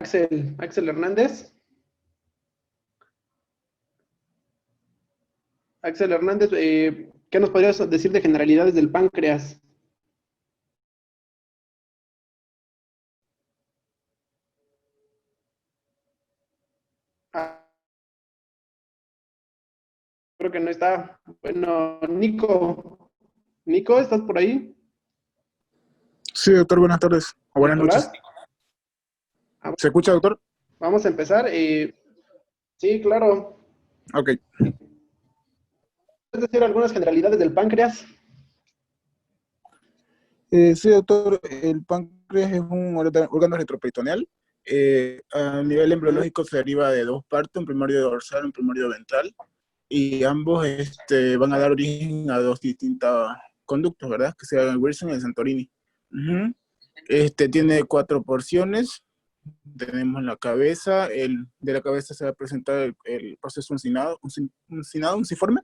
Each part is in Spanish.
Axel Hernández. Axel Hernández, ¿qué nos podrías decir de generalidades del páncreas? Ah, creo que no está. Bueno, Nico. Nico, ¿estás por ahí? Sí, doctor, buenas tardes o buenas Nicolás. noches. ¿Se escucha, doctor? Vamos a empezar. Sí, claro. Ok. ¿Puedes decir algunas generalidades del páncreas? Sí, doctor, el páncreas es un órgano retroperitoneal. A nivel embriológico se deriva de dos partes, un primario dorsal y un primario ventral, y ambos van a dar origen a dos distintos conductos, ¿verdad? Que sean el Wilson y el Santorini. Tiene 4 porciones. Tenemos la cabeza, de la cabeza se va a presentar el proceso unciforme.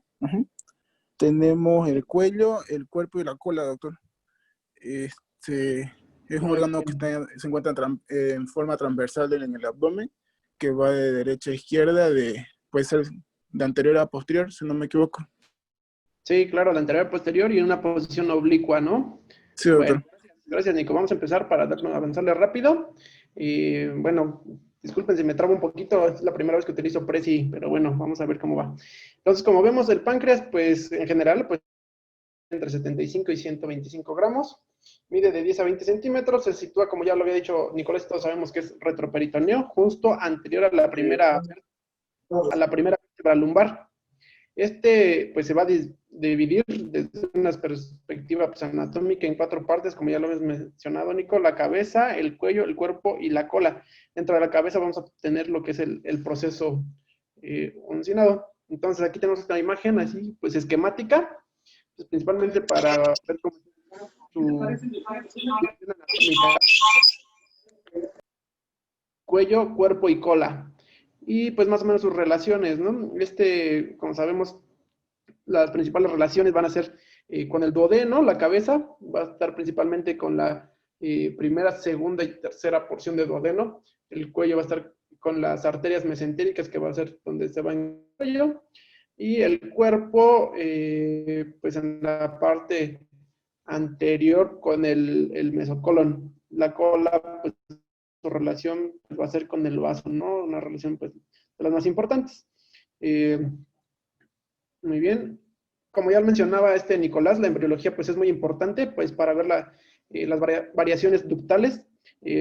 Tenemos el cuello, el cuerpo y la cola, doctor. Es un órgano que se encuentra en forma transversal en el abdomen, que va de derecha a izquierda, puede ser de anterior a posterior, si no me equivoco. Sí, claro, la anterior, posterior y en una posición oblicua, ¿no? Sí, doctor. Bueno, gracias, Nico. Vamos a empezar para avanzarle rápido. Y bueno, disculpen si me trabo un poquito, es la primera vez que utilizo Prezi, pero bueno, vamos a ver cómo va. Entonces, como vemos, el páncreas, pues en general, pues entre 75 y 125 gramos, mide de 10 a 20 centímetros, se sitúa, como ya lo había dicho Nicolás, todos sabemos que es retroperitoneo, justo anterior a la primera vértebra lumbar. Pues se va a dividir desde una perspectiva pues, anatómica en 4 partes, como ya lo hemos mencionado, Nico: la cabeza, el cuello, el cuerpo y la cola. Dentro de la cabeza vamos a tener lo que es el proceso uncinado. Entonces aquí tenemos esta imagen así, pues esquemática, pues, principalmente para ver cómo su anatómica: cuello, cuerpo y cola. Y pues más o menos sus relaciones, ¿no? Como sabemos, las principales relaciones van a ser con el duodeno, la cabeza, va a estar principalmente con la primera, segunda y tercera porción de duodeno. El cuello va a estar con las arterias mesentéricas, que va a ser donde se va en el cuello. Y el cuerpo, pues en la parte anterior con el mesocolon. La cola, pues su relación va a ser con el vaso, ¿no? Una relación, pues, de las más importantes. Muy bien. Como ya mencionaba Nicolás, la embriología pues es muy importante pues para ver las variaciones ductales.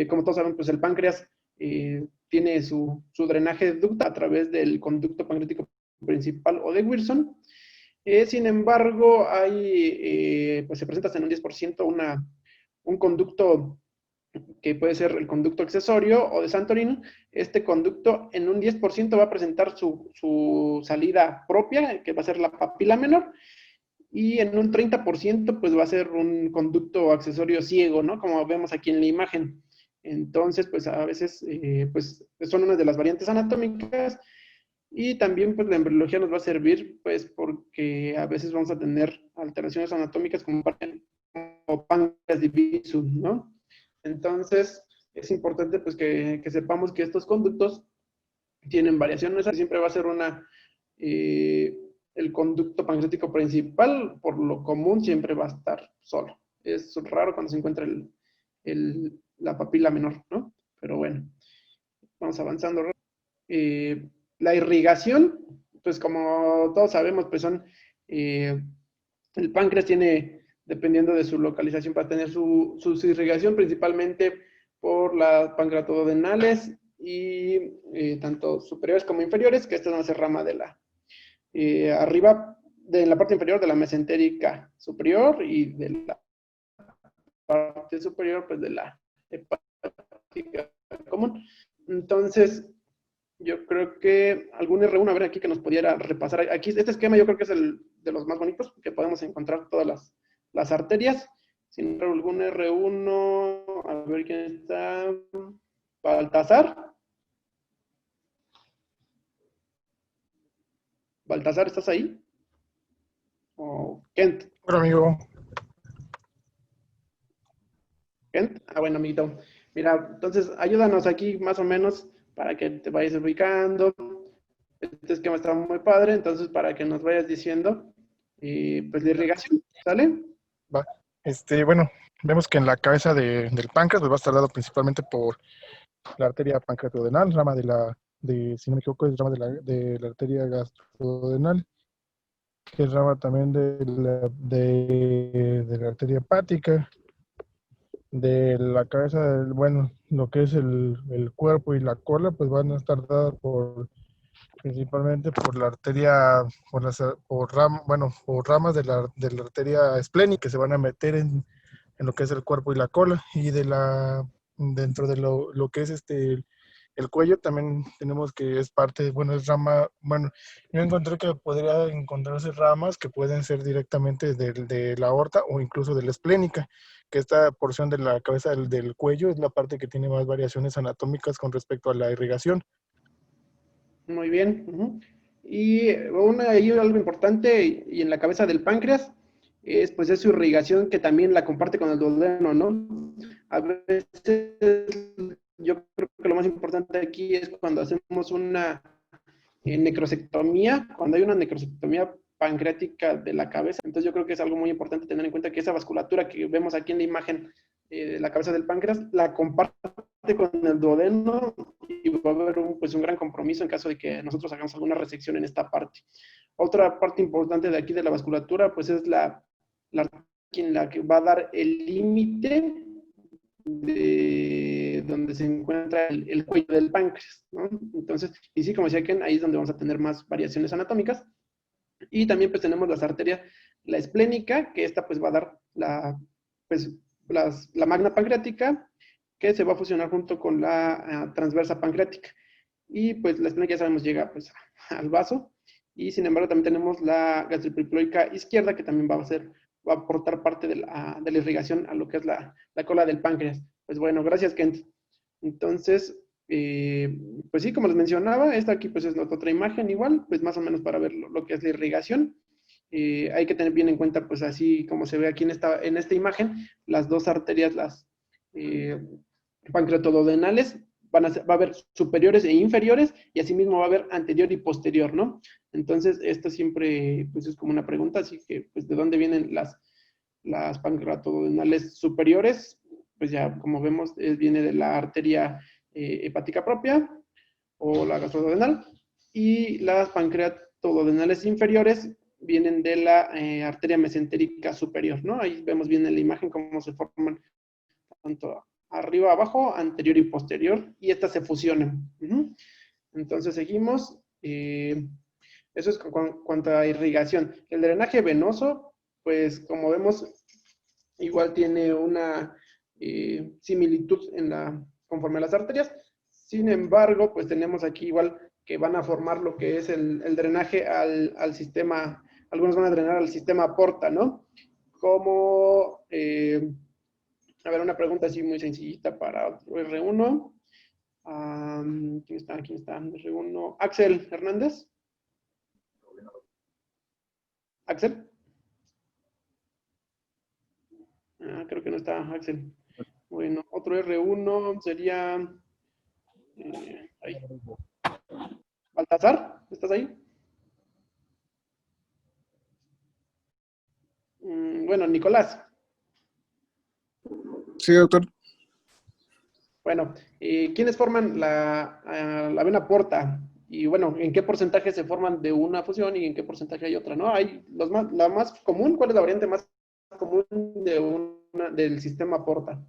Como todos saben, pues el páncreas tiene su drenaje ductal a través del conducto pancreático principal o de Wilson. Sin embargo, pues se presenta en un 10% un conducto que puede ser el conducto accesorio o de Santorini. Este conducto en un 10% va a presentar su salida propia, que va a ser la papila menor, y en un 30% pues va a ser un conducto accesorio ciego, ¿no? Como vemos aquí en la imagen. Entonces, pues a veces pues son una de las variantes anatómicas, y también pues la embriología nos va a servir pues porque a veces vamos a tener alteraciones anatómicas como páncreas divisum, ¿no? Entonces, es importante pues que sepamos que estos conductos tienen variaciones. Siempre va a ser el conducto pancreático principal, por lo común, siempre va a estar solo. Es raro cuando se encuentra la papila menor, ¿no? Pero bueno, vamos avanzando. La irrigación, pues como todos sabemos, pues el páncreas tiene, dependiendo de su localización, para tener su irrigación principalmente por las pancreatodenales y tanto superiores como inferiores, que estas van a ser rama de arriba, en la parte inferior de la mesentérica superior, y de la parte superior, pues de la hepática común. Entonces, yo creo que algún R1, a ver aquí que nos pudiera repasar. Aquí, este esquema yo creo que es el de los más bonitos, que podemos encontrar todas las arterias. Sin algún R1, a ver quién está. Baltasar. Baltasar, ¿estás ahí? ¿O Kent? Hola, amigo. Kent. Ah, bueno, amiguito. Mira, entonces ayúdanos aquí más o menos para que te vayas ubicando. Este esquema está muy padre, entonces para que nos vayas diciendo, pues la irrigación, ¿sale? Va. Bueno, vemos que en la cabeza del páncreas pues va a estar dado principalmente por la arteria pancreatodenal, rama si no me equivoco, es rama de la arteria gastrodenal, que es rama también de la arteria hepática, de la cabeza, bueno, lo que es el cuerpo y la cola, pues van a estar dadas principalmente por la arteria, por ramas de la arteria esplénica que se van a meter en lo que es el cuerpo y la cola, y dentro de lo que es el cuello también tenemos que es parte, bueno, es rama, bueno, yo encontré que podría encontrarse ramas que pueden ser directamente de la aorta o incluso de la esplénica, que esta porción de la cabeza del cuello es la parte que tiene más variaciones anatómicas con respecto a la irrigación. Muy bien. Y ahí algo importante, y en la cabeza del páncreas, es pues es su irrigación que también la comparte con el duodeno, ¿no? A veces yo creo que lo más importante aquí es cuando hacemos una necrosectomía, cuando hay una necrosectomía pancreática de la cabeza, entonces yo creo que es algo muy importante tener en cuenta que esa vasculatura que vemos aquí en la imagen de la cabeza del páncreas, la comparte con el duodeno y va a haber pues un gran compromiso en caso de que nosotros hagamos alguna resección en esta parte. Otra parte importante de aquí de la vasculatura, pues es la que va a dar el límite de donde se encuentra el cuello del páncreas, ¿no? Entonces, y sí, como decía Ken, ahí es donde vamos a tener más variaciones anatómicas. Y también pues tenemos las arterias, la esplénica, que esta pues va a dar pues, la magna pancreática, que se va a fusionar junto con la transversa pancreática. Y pues la esplénica ya sabemos llega pues al vaso. Y sin embargo también tenemos la gastrociploica izquierda, que también va a aportar parte de la irrigación a lo que es la cola del páncreas. Pues bueno, gracias Kent. Entonces, pues sí, como les mencionaba, esta aquí pues es otra imagen igual, pues más o menos para ver lo que es la irrigación. Hay que tener bien en cuenta, pues así como se ve aquí en esta imagen, las dos arterias, las pancreatodenales, va a haber superiores e inferiores, y asimismo va a haber anterior y posterior, ¿no? Entonces, esto siempre, pues es como una pregunta, así que, pues, ¿de dónde vienen las pancreatodenales superiores? Pues ya, como vemos, viene de la arteria hepática propia, o la gastrodenal, y las pancreatodenales inferiores vienen de la arteria mesentérica superior, ¿no? Ahí vemos bien en la imagen cómo se forman tanto arriba, abajo, anterior y posterior, y estas se fusionan. Entonces seguimos. Eso es cuanto a irrigación. El drenaje venoso, pues como vemos, igual tiene una similitud conforme a las arterias. Sin embargo, pues tenemos aquí igual que van a formar lo que es el drenaje al sistema, algunos van a drenar al sistema porta, ¿no? Como, a ver, una pregunta así muy sencillita para otro R1. ¿Quién está? ¿Quién está? R1. Axel Hernández. Axel. Creo que no está Axel. Bueno, otro R1 sería... ahí. Baltasar, ¿estás ahí? Bueno, Nicolás. Sí, doctor. Bueno, ¿quiénes forman la vena porta? Y bueno, ¿en qué porcentaje se forman de una fusión y en qué porcentaje hay otra? ¿No? Hay la más común, ¿cuál es la variante más común del sistema porta?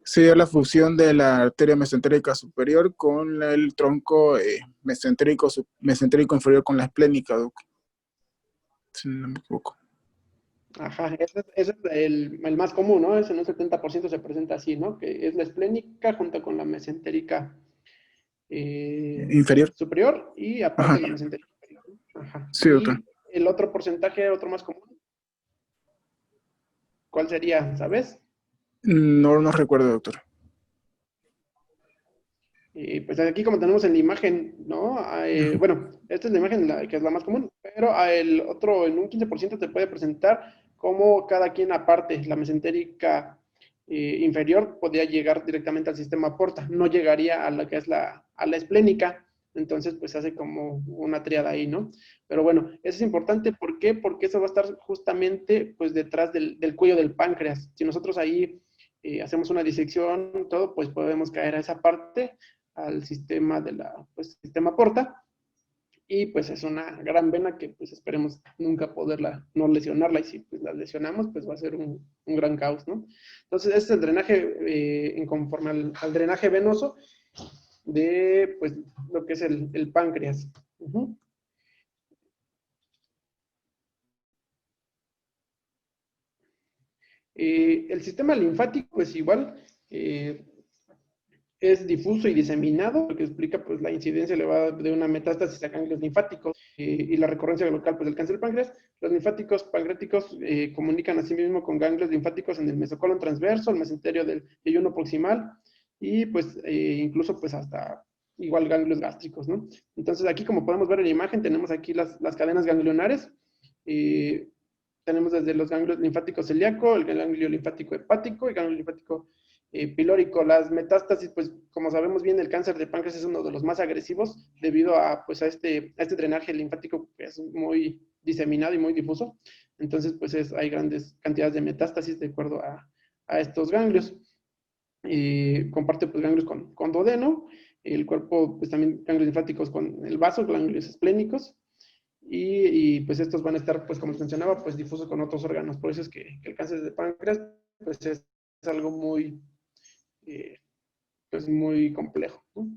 Sí, es la fusión de la arteria mesentérica superior con el tronco mesentérico inferior con la esplénica, doc. Si no me equivoco. Ajá, ese es el más común, ¿no? Ese en un 70% se presenta así, ¿no? Que es la esplénica junto con la mesentérica Inferior. superior y aparte Ajá. la mesentérica inferior. Ajá. Sí, doctor. Y el otro porcentaje, otro más común, ¿cuál sería? ¿Sabes? No recuerdo, doctor. Pues aquí como tenemos en la imagen, ¿no? Bueno, esta es la imagen que es la más común, pero el otro en un 15% te puede presentar como cada quien aparte, la mesentérica inferior podría llegar directamente al sistema porta, no llegaría a lo que es a la esplénica. Entonces, pues hace como una tríada ahí, ¿no? Pero bueno, eso es importante. ¿Por qué? Porque eso va a estar justamente, pues, detrás del cuello del páncreas. Si nosotros ahí hacemos una disección, todo, pues podemos caer a esa parte, al sistema pues, sistema porta. Y pues es una gran vena que pues esperemos nunca poderla, no lesionarla, y si pues la lesionamos pues va a ser un gran caos, ¿no? Entonces ese es el drenaje, en conforme al drenaje venoso de pues lo que es el páncreas. Uh-huh. El sistema linfático pues igual, es difuso y diseminado, lo que explica pues la incidencia elevada de una metástasis a ganglios linfáticos y la recurrencia local pues, del cáncer del páncreas. Los linfáticos pancreáticos comunican asimismo con ganglios linfáticos en el mesocolon transverso, el mesenterio del yeyuno proximal y pues incluso pues hasta igual ganglios gástricos, ¿no? Entonces aquí como podemos ver en la imagen tenemos aquí las cadenas ganglionares. Tenemos desde los ganglios linfáticos celíaco, el ganglio linfático hepático, el ganglio linfático pilórico. Las metástasis, pues como sabemos bien, el cáncer de páncreas es uno de los más agresivos debido a, pues, a este drenaje linfático que es muy diseminado y muy difuso. Entonces, pues hay grandes cantidades de metástasis de acuerdo a estos ganglios. Comparte pues ganglios con duodeno, el cuerpo pues también ganglios linfáticos con el vaso, ganglios esplénicos, pues estos van a estar, pues como les mencionaba, pues difusos con otros órganos. Por eso es que el cáncer de páncreas pues es algo muy, pues muy complejo, ¿no?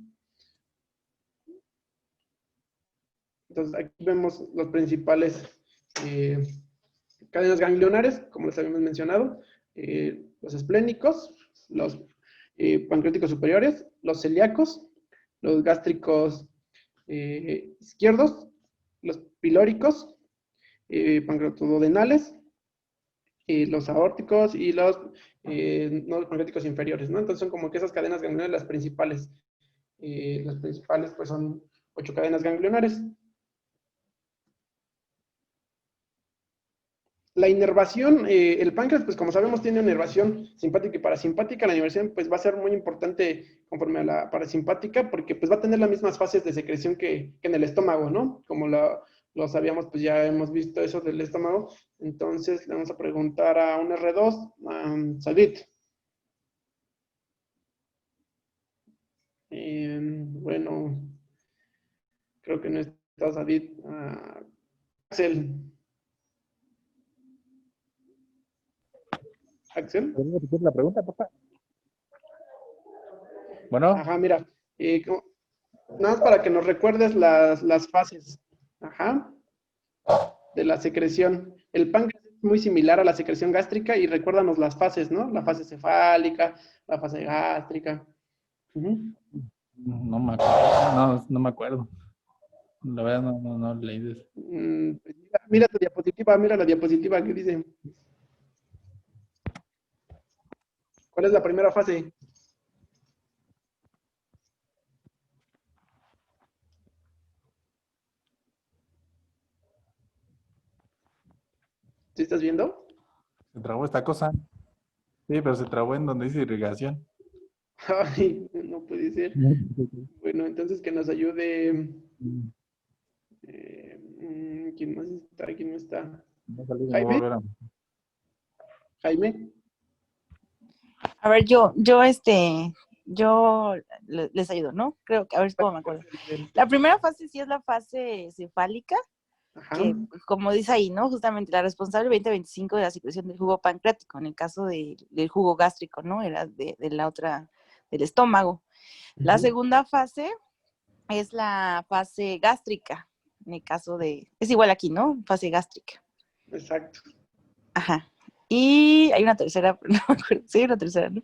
Entonces aquí vemos los principales cadenas ganglionares, como les habíamos mencionado, los esplénicos, los pancreáticos superiores, los celíacos, los gástricos izquierdos, los pilóricos, pancreatoduodenales, los aórticos y los nodos pancreáticos inferiores, ¿no? Entonces son como que esas cadenas ganglionares las principales. Las principales pues son 8 cadenas ganglionares. La inervación, el páncreas, pues como sabemos, tiene una inervación simpática y parasimpática. La inervación, pues va a ser muy importante conforme a la parasimpática, porque pues va a tener las mismas fases de secreción que en el estómago, ¿no? Como lo sabíamos, pues ya hemos visto eso del estómago. Entonces, le vamos a preguntar a un R2, Sadit. Bueno, creo que no está Sadit. Axel. Axel. ¿Puedes repetir la pregunta, papá? Bueno. Ajá, mira. Nada más para que nos recuerdes las fases. Ajá. De la secreción. El páncreas es muy similar a la secreción gástrica y recuérdanos las fases, ¿no? La fase cefálica, la fase gástrica. No me acuerdo. No me acuerdo. La verdad no leí eso. Mira tu diapositiva, mira la diapositiva que dice. ¿Cuál es la primera fase? ¿Sí estás viendo? Se trabó esta cosa. Sí, pero se trabó en donde dice irrigación. Ay, no puede ser. Bueno, entonces que nos ayude. ¿Quién más está? ¿Quién no está? Jaime. Jaime. A ver, yo les ayudo, ¿no? Creo que, a ver cómo me acuerdo. La primera fase sí es la fase cefálica, Ajá. que como dice ahí, ¿no? Justamente la responsable 20-25 de la secreción del jugo pancreático, en el caso del jugo gástrico, ¿no? Era de la otra, del estómago. La segunda fase es la fase gástrica, en el caso es igual aquí, ¿no? Fase gástrica. Exacto. Ajá. Y hay una tercera, pero no me acuerdo. Sí, hay una tercera, ¿no?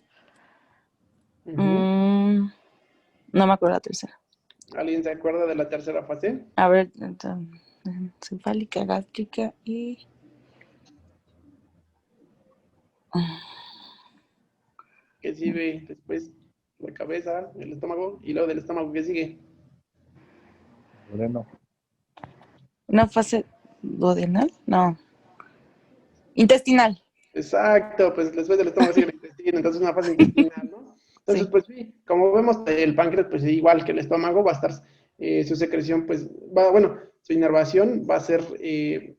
No me acuerdo la tercera. ¿Alguien se acuerda de la tercera fase? A ver, entonces, cefálica, gástrica y... ¿Qué sigue después? La cabeza, el estómago, y luego del estómago, ¿qué sigue? Bueno. ¿Una fase duodenal? No. Intestinal. Exacto, pues después del estómago sigue el intestino. entonces una fase intestinal, ¿no? Entonces, Sí. pues sí, como vemos, el páncreas, pues igual que el estómago, va a estar, su secreción, pues, bueno, su inervación va a ser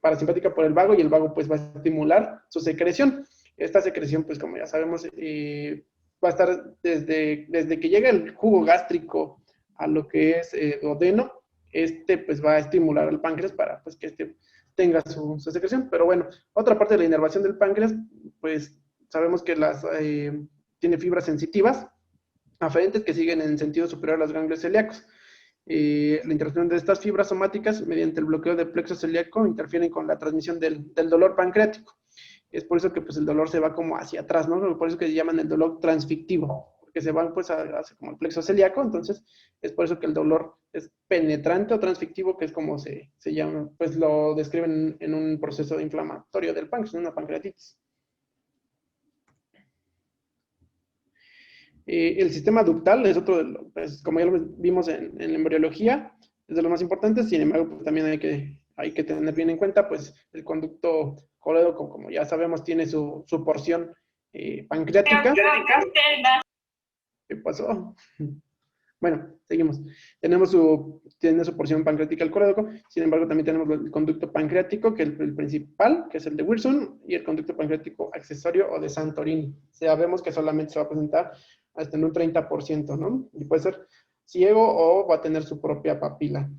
parasimpática por el vago y el vago, pues, va a estimular su secreción. Esta secreción, pues, como ya sabemos, va a estar desde que llega el jugo gástrico a lo que es duodeno, pues, va a estimular al páncreas para, pues, que tenga su secreción. Pero bueno, otra parte de la inervación del páncreas, pues, sabemos que tiene fibras sensitivas aferentes que siguen en sentido superior a los ganglios celíacos. La interacción de estas fibras somáticas mediante el bloqueo del plexo celíaco interfieren con la transmisión del dolor pancreático. Es por eso que pues el dolor se va como hacia atrás, ¿no? Por eso que se llaman el dolor transfictivo, porque se van pues hacia como el plexo celíaco, entonces es por eso que el dolor es penetrante o transfictivo, que es como se llama, pues lo describen en un proceso inflamatorio del páncreas, en una pancreatitis. El sistema ductal es otro, pues, como ya lo vimos en la embriología, es de los más importantes. Sin embargo, pues, también hay que tener bien en cuenta, pues, el conducto colédoco, como ya sabemos, tiene su porción pancreática. ¿Qué pasó? Bueno, seguimos. Tiene su porción pancreática el colédoco, sin embargo, también tenemos el conducto pancreático, que es el principal, que es el de Wilson, y el conducto pancreático accesorio o de Santorini. Sabemos que solamente se va a presentar hasta en un 30%, ¿no? Y puede ser ciego o va a tener su propia papila.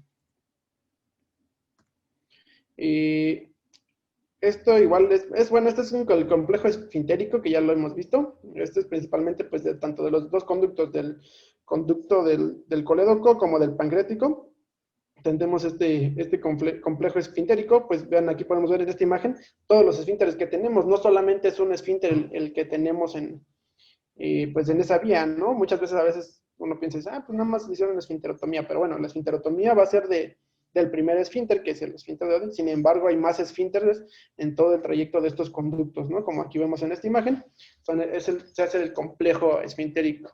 Esto igual bueno, este es el complejo esfintérico que ya lo hemos visto. Este es principalmente pues tanto de los dos conductos, del conducto del colédoco como del pancreático. Tendemos este complejo esfintérico, pues vean, aquí podemos ver en esta imagen todos los esfínteres que tenemos. No solamente es un esfínter el que tenemos pues en esa vía, ¿no? Muchas veces a veces uno piensa, pues nada más hicieron esfinterotomía, pero bueno, la esfinterotomía va a ser del primer esfínter, que es el esfínter de Odin. Sin embargo, hay más esfínteres en todo el trayecto de estos conductos, ¿no? Como aquí vemos en esta imagen, se hace el complejo esfintérico.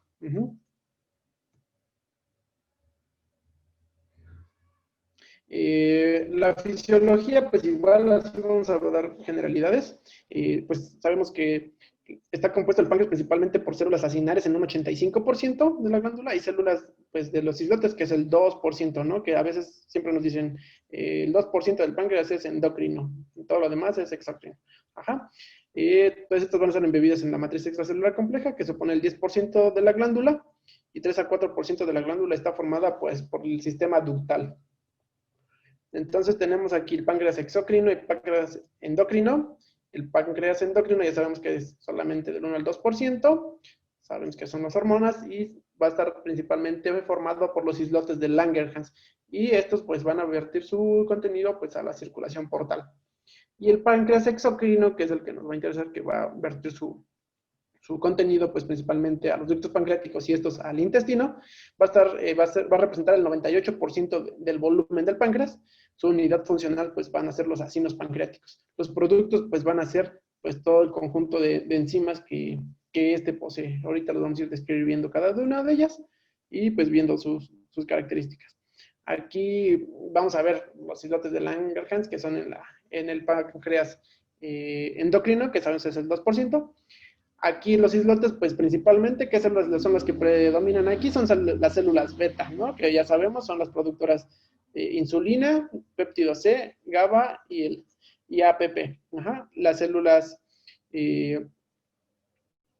La fisiología, pues igual, así vamos a dar generalidades. Pues sabemos que está compuesto el páncreas principalmente por células acinares en un 85% de la glándula y células pues, de los islotes, que es el 2%, ¿no? Que a veces siempre nos dicen el 2% del páncreas es endocrino, y todo lo demás es exócrino. Ajá. Pues estos van a ser embebidos en la matriz extracelular compleja, que supone el 10% de la glándula, y 3 a 4% de la glándula está formada pues, por el sistema ductal. Entonces tenemos aquí el páncreas exócrino y páncreas endocrino. El páncreas endocrino ya sabemos que es solamente del 1 al 2%, sabemos que son las hormonas y va a estar principalmente formado por los islotes de Langerhans y estos pues van a vertir su contenido pues a la circulación portal. Y el páncreas exocrino, que es el que nos va a interesar, que va a vertir su contenido pues principalmente a los ductos pancreáticos y estos al intestino, va a representar el 98% del volumen del páncreas. Su unidad funcional pues van a ser los acinos pancreáticos. Los productos pues van a ser pues todo el conjunto de enzimas que este posee. Ahorita los vamos a ir describiendo cada una de ellas y pues viendo sus características. Aquí vamos a ver los islotes de Langerhans, que son en el páncreas endocrino, que sabemos es el 2%. Aquí los islotes, pues principalmente, ¿qué células son las que predominan aquí? Son las células beta, ¿no? Que ya sabemos son las productoras de insulina, péptido C, GABA y APP. Ajá. Las células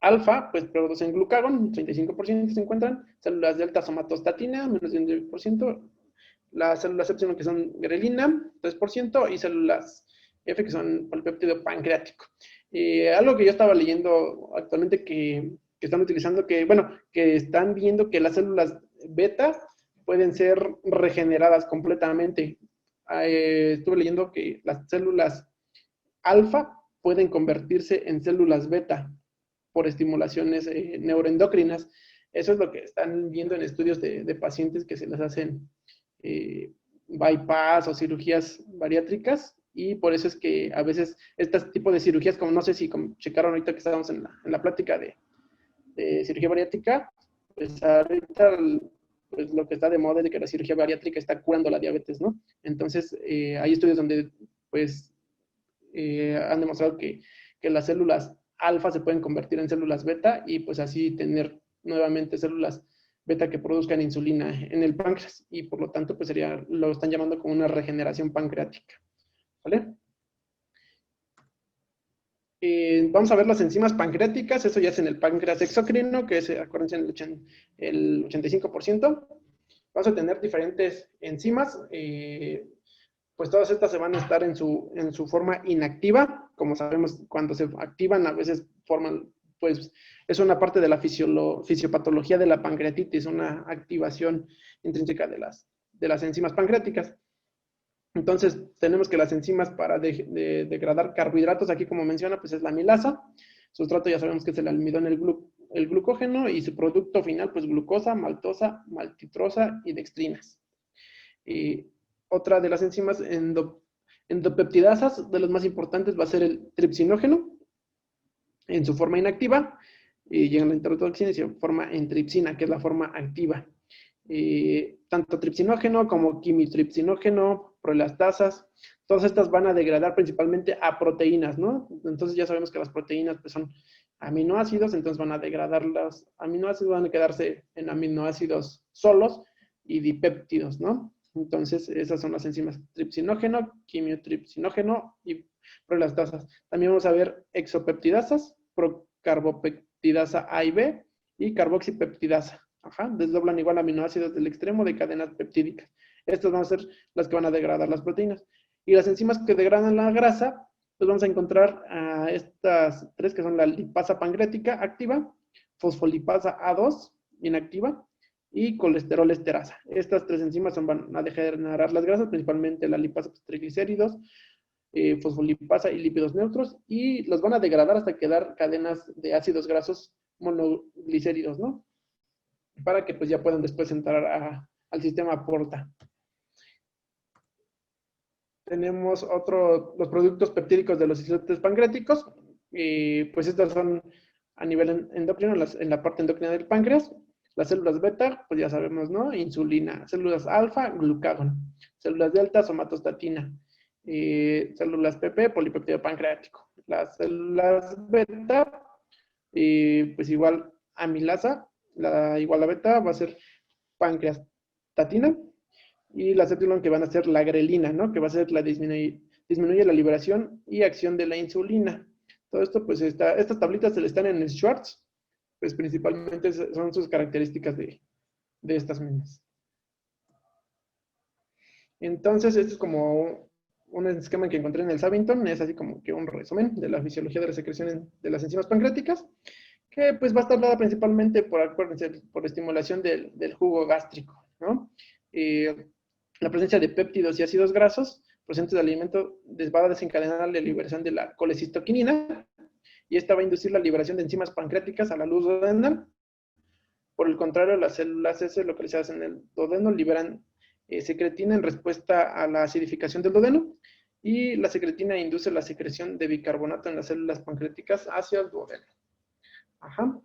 alfa, pues producen glucagón, 35% se encuentran. Células delta, somatostatina, menos de un 10%. Las células épsilon, que son grelina, 3%. Y células F, que son el péptido pancreático. Algo que yo estaba leyendo actualmente que están utilizando, que están viendo que las células beta pueden ser regeneradas completamente. Estuve leyendo que las células alfa pueden convertirse en células beta por estimulaciones neuroendocrinas. Eso es lo que están viendo en estudios de pacientes que se les hacen bypass o cirugías bariátricas. Y por eso es que a veces este tipo de cirugías, como no sé si checaron ahorita que estábamos en la plática de cirugía bariátrica, pues ahorita pues lo que está de moda es de que la cirugía bariátrica está curando la diabetes, ¿no? Entonces hay estudios donde pues han demostrado que las células alfa se pueden convertir en células beta y pues así tener nuevamente células beta que produzcan insulina en el páncreas y por lo tanto pues lo están llamando como una regeneración pancreática. ¿Vale? Vamos a ver las enzimas pancreáticas, eso ya es en el páncreas exocrino, que es, acuérdense, el 85%. Vamos a tener diferentes enzimas, pues todas estas se van a estar en su forma inactiva. Como sabemos, cuando se activan a veces forman, pues es una parte de la fisiopatología de la pancreatitis, una activación intrínseca de las enzimas pancreáticas. Entonces, tenemos que las enzimas para degradar carbohidratos, aquí como menciona, pues es la amilasa. Sustrato ya sabemos que es el almidón, el glucógeno, y su producto final, pues glucosa, maltosa, maltitrosa y dextrinas. Otra de las enzimas endopeptidasas, de las más importantes, va a ser el tripsinógeno, en su forma inactiva, y llega la enterotoxina y se forma en tripsina, que es la forma activa. Tanto tripsinógeno como quimitripsinógeno, proelastasas, todas estas van a degradar principalmente a proteínas, ¿no? Entonces ya sabemos que las proteínas pues, son aminoácidos, entonces van a degradar los aminoácidos, van a quedarse en aminoácidos solos y dipéptidos, ¿no? Entonces esas son las enzimas tripsinógeno, quimiotripsinógeno y proelastasas. También vamos a ver exopeptidasas, procarbopeptidasa A y B y carboxipeptidasa. Ajá, desdoblan igual aminoácidos del extremo de cadenas peptídicas. Estas van a ser las que van a degradar las proteínas. Y las enzimas que degradan la grasa, pues vamos a encontrar a estas tres que son la lipasa pancreática activa, fosfolipasa A2 inactiva y colesterol esterasa. Estas tres enzimas van a degenerar las grasas, principalmente la lipasa, triglicéridos, fosfolipasa y lípidos neutros, y los van a degradar hasta quedar cadenas de ácidos grasos monoglicéridos, ¿no? Para que pues ya puedan después entrar al sistema porta. Tenemos los productos peptídicos de los islotes pancreáticos, pues estos son a nivel endocrino, en la parte endocrina del páncreas. Las células beta, pues ya sabemos, ¿no? Insulina. Células alfa, glucagón. Células delta, somatostatina. Células PP, polipéptido pancreático. Las células beta, pues igual amilasa, igual a beta va a ser pancreastatina, y las epsilon que van a ser la grelina, ¿no? Que va a ser disminuye la liberación y acción de la insulina. Todo esto, pues estas tablitas se le están en el Schwartz, pues principalmente son sus características de estas mismas. Entonces, este es como un esquema que encontré en el Savington, es así como que un resumen de la fisiología de la secreción de las enzimas pancreáticas, que pues va a estar dada principalmente por estimulación del jugo gástrico, ¿no? La presencia de péptidos y ácidos grasos procedentes del alimento va a desencadenar la liberación de la colecistoquinina, y esta va a inducir la liberación de enzimas pancreáticas a la luz duodenal. Por el contrario, las células S localizadas en el duodeno liberan secretina en respuesta a la acidificación del duodeno, y la secretina induce la secreción de bicarbonato en las células pancreáticas hacia el duodeno. Ajá.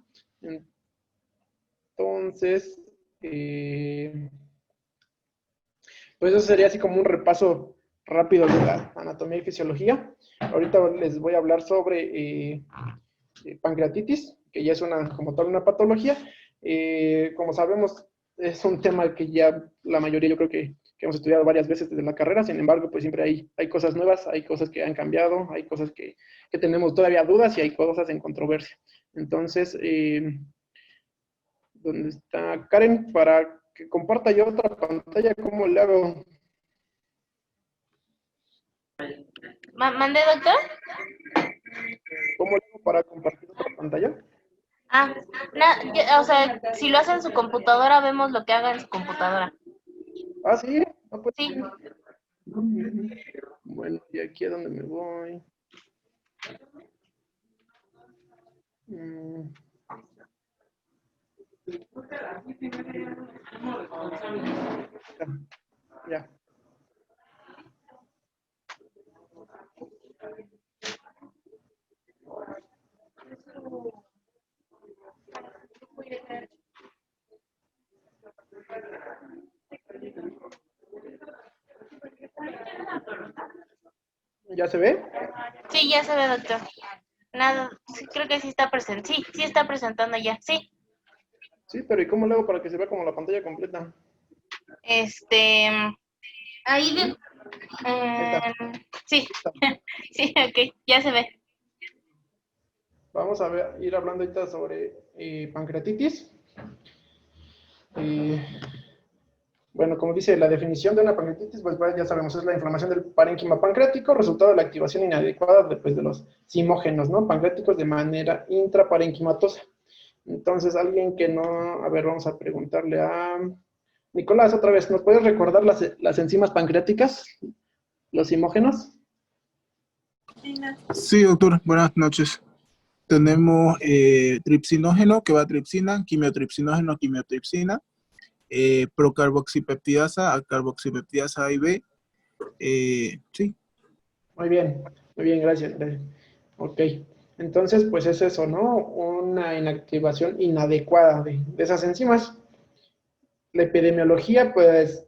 Entonces, pues eso sería así como un repaso rápido de la anatomía y fisiología. Ahorita les voy a hablar sobre pancreatitis, que ya es como tal una patología. Como sabemos, es un tema que ya la mayoría yo creo que hemos estudiado varias veces desde la carrera. Sin embargo, pues siempre hay cosas nuevas, hay cosas que han cambiado, hay cosas que tenemos todavía dudas y hay cosas en controversia. Entonces, ¿dónde está Karen? Para que comparta yo otra pantalla, ¿cómo le hago? ¿Mande, doctor? ¿Cómo le hago para compartir otra pantalla? O sea, si lo hace en su computadora, vemos lo que haga en su computadora. Ah, sí. Ah, pues, Sí. Bueno, y aquí es donde me voy. Ya. ¿Ya se ve? Sí, ya se ve, doctor. Nada, sí, creo que sí está presente. Sí, sí está presentando ya. Sí. Sí, pero ¿y cómo lo hago para que se vea como la pantalla completa? Ahí Ahí está. sí, sí, ok, ya se ve. Vamos a ir hablando ahorita sobre pancreatitis. Eh, bueno, como dice la definición de una pancreatitis, pues ya sabemos, es la inflamación del parénquima pancreático, resultado de la activación inadecuada de los simógenos, ¿no? Pancreáticos de manera intraparenquimatosa. Entonces, alguien que no, a ver, vamos a preguntarle a Nicolás otra vez, ¿nos puedes recordar las enzimas pancreáticas, los simógenos? Sí, doctor, buenas noches. Tenemos tripsinógeno, que va a tripsina, quimiotripsinógeno, quimiotripsina, procarboxipeptidasa, carboxipeptidasa A y B. Sí. Muy bien, gracias. Ok, entonces, pues es eso, ¿no? Una inactivación inadecuada de esas enzimas. La epidemiología, pues,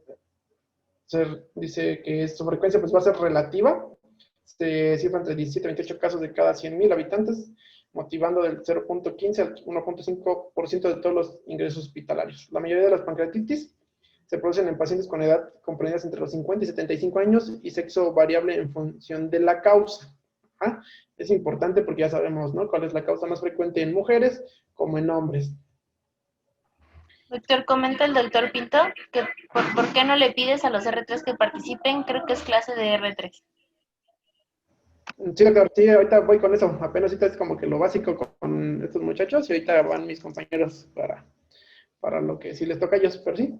dice que su frecuencia pues, va a ser relativa. Se cifra entre 17 y 28 casos de cada 100.000 habitantes, motivando del 0.15 al 1.5% de todos los ingresos hospitalarios. La mayoría de las pancreatitis se producen en pacientes con edad comprendidas entre los 50 y 75 años y sexo variable en función de la causa. ¿Ah? Es importante porque ya sabemos, ¿no? Cuál es la causa más frecuente en mujeres como en hombres. Doctor, comenta el doctor Pinto que por qué no le pides a los R3 que participen, creo que es clase de R3. Sí, doctor, sí, ahorita voy con eso. Apenas ahorita es como que lo básico con estos muchachos y ahorita van mis compañeros para lo que sí les toca a ellos, pero sí.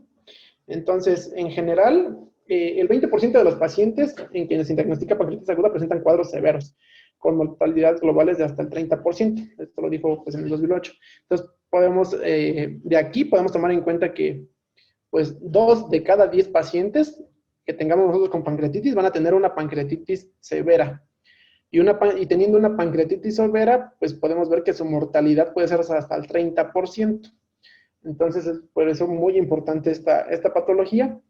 Entonces, en general, el 20% de los pacientes en quienes se diagnostica pancreatitis aguda presentan cuadros severos, con mortalidades globales de hasta el 30%. Esto lo dijo pues, en el 2008. Entonces, de aquí podemos tomar en cuenta que pues 2 de cada 10 pacientes que tengamos nosotros con pancreatitis van a tener una pancreatitis severa. Y teniendo una pancreatitis severa, pues podemos ver que su mortalidad puede ser hasta el 30%. Entonces, es por eso muy importante esta patología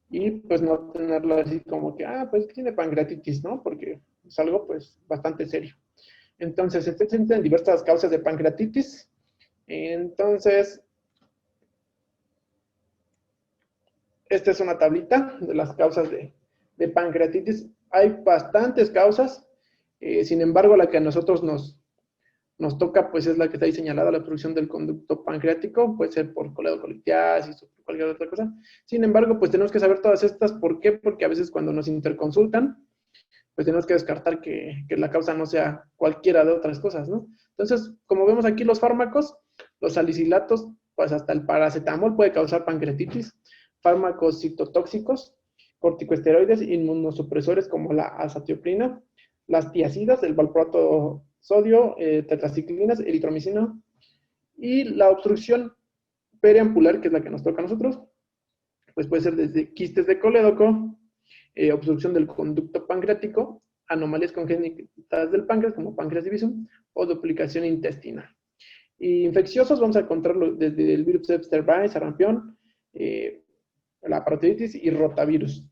y pues no tenerlo así como que, pues tiene pancreatitis, ¿no? Porque es algo pues bastante serio. Entonces, existen diversas causas de pancreatitis. Entonces, esta es una tablita de las causas de pancreatitis. Hay bastantes causas, sin embargo, la que a nosotros nos toca, pues es la que está ahí señalada, la obstrucción del conducto pancreático, puede ser por coledocolitiasis o por cualquier otra cosa. Sin embargo, pues tenemos que saber todas estas, ¿por qué? Porque a veces cuando nos interconsultan, pues tenemos que descartar que la causa no sea cualquiera de otras cosas, ¿no? Entonces, como vemos aquí los fármacos, los salicilatos, pues hasta el paracetamol puede causar pancreatitis, fármacos citotóxicos, corticosteroides, inmunosupresores como la azatioprina, las tiazidas, el valproato sodio, tetraciclinas, eritromicina, y la obstrucción periampular, que es la que nos toca a nosotros, pues puede ser desde quistes de colédoco, obstrucción del conducto pancreático, anomalías congénitas del páncreas, como páncreas divisum, o duplicación intestinal. Y infecciosos vamos a encontrarlo desde el virus Epstein-Barr, sarampión, la parotiditis y rotavirus.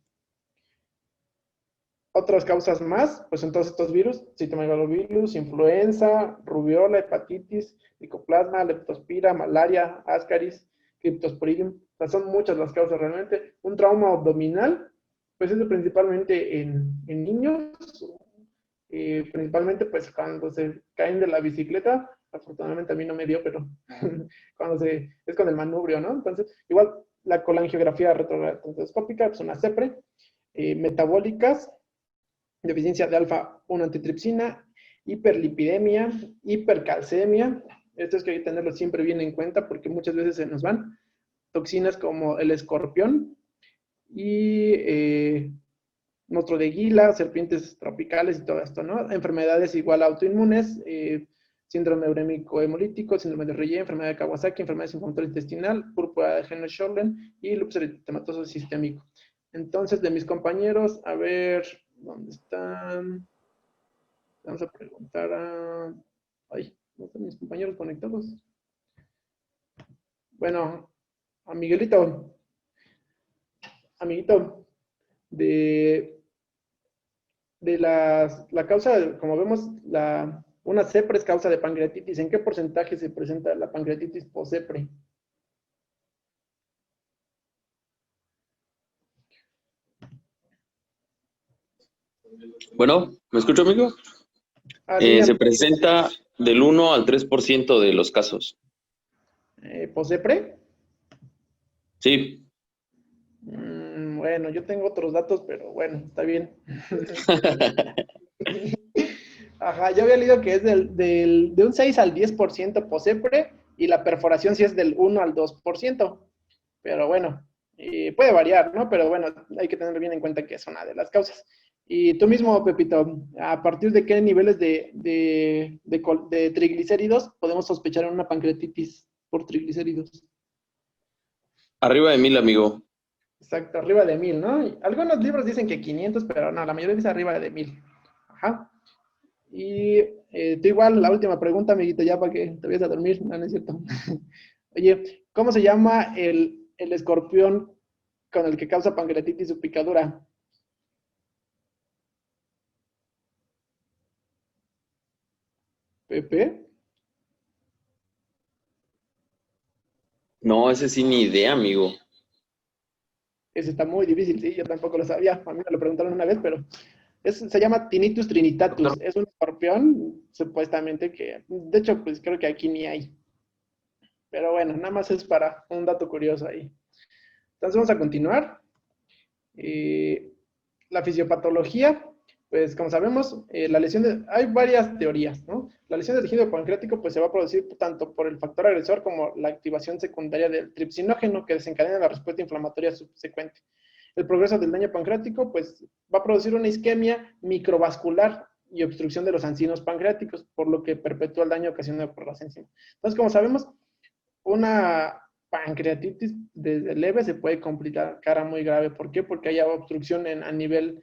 Otras causas más, pues en todos estos virus, citomegalovirus, influenza, rubiola, hepatitis, micoplasma, leptospira, malaria, ascaris, cryptosporidium. O sea, son muchas las causas realmente. Un trauma abdominal, pues es principalmente en niños, principalmente pues cuando se caen de la bicicleta. Afortunadamente a mí no me dio, pero cuando es con el manubrio, ¿no? Entonces, igual la colangiografía retrografoscópica, pues una CEPRE, metabólicas, deficiencia de alfa-1 antitripsina, hiperlipidemia, hipercalcemia. Esto es que hay que tenerlo siempre bien en cuenta porque muchas veces se nos van. Toxinas como el escorpión y monstruo de Gila, serpientes tropicales y todo esto, ¿no? Enfermedades igual autoinmunes, síndrome urémico hemolítico, síndrome de Reye, enfermedad de Kawasaki, enfermedad inflamatoria intestinal, púrpura de Henle-Schörlen y lupus eritematoso sistémico. Entonces, de mis compañeros, a ver, ¿dónde están? Vamos a preguntar a... Ay, ¿no están mis compañeros conectados? Bueno, a Miguelito. Amiguito, de la causa, como vemos, la Una CEPRE es causa de pancreatitis. ¿En qué porcentaje se presenta la pancreatitis post-CEPRE? Bueno, ¿me escucho, amigo? Dime, Se presenta del 1 al 3% de los casos. ¿post-CEPRE? Sí. Bueno, yo tengo otros datos, pero bueno, está bien. Ajá, yo había leído que es de un 6 al 10% post-CEPRE y la perforación sí es del 1 al 2%. Pero bueno, puede variar, ¿no? Pero bueno, hay que tener bien en cuenta que es una de las causas. Y tú mismo, Pepito, ¿a partir de qué niveles de triglicéridos podemos sospechar en una pancreatitis por triglicéridos? Arriba de 1000, amigo. Exacto, arriba de 1000, ¿no? Algunos libros dicen que 500, pero no, la mayoría dice arriba de 1000. Ajá. Y tú igual, la última pregunta, amiguito, ya para que te vayas a dormir, no, no es cierto. Oye, ¿cómo se llama el escorpión con el que causa pancreatitis o picadura? ¿Pepe? No, ese sí ni idea, amigo. Ese está muy difícil, sí, yo tampoco lo sabía. A mí me lo preguntaron una vez, pero se llama Tinnitus trinitatus. Es un escorpión, supuestamente, que, de hecho, pues creo que aquí ni hay. Pero bueno, nada más es para un dato curioso ahí. Entonces vamos a continuar. La fisiopatología, pues como sabemos, hay varias teorías, ¿no? La lesión del tejido pancreático pues se va a producir tanto por el factor agresor como la activación secundaria del tripsinógeno que desencadena la respuesta inflamatoria subsecuente. El progreso del daño pancreático pues va a producir una isquemia microvascular y obstrucción de los anginos pancreáticos, por lo que perpetúa el daño ocasionado por las enzimas. Entonces, como sabemos, una pancreatitis desde leve se puede complicar a muy grave. ¿Por qué? Porque hay obstrucción a nivel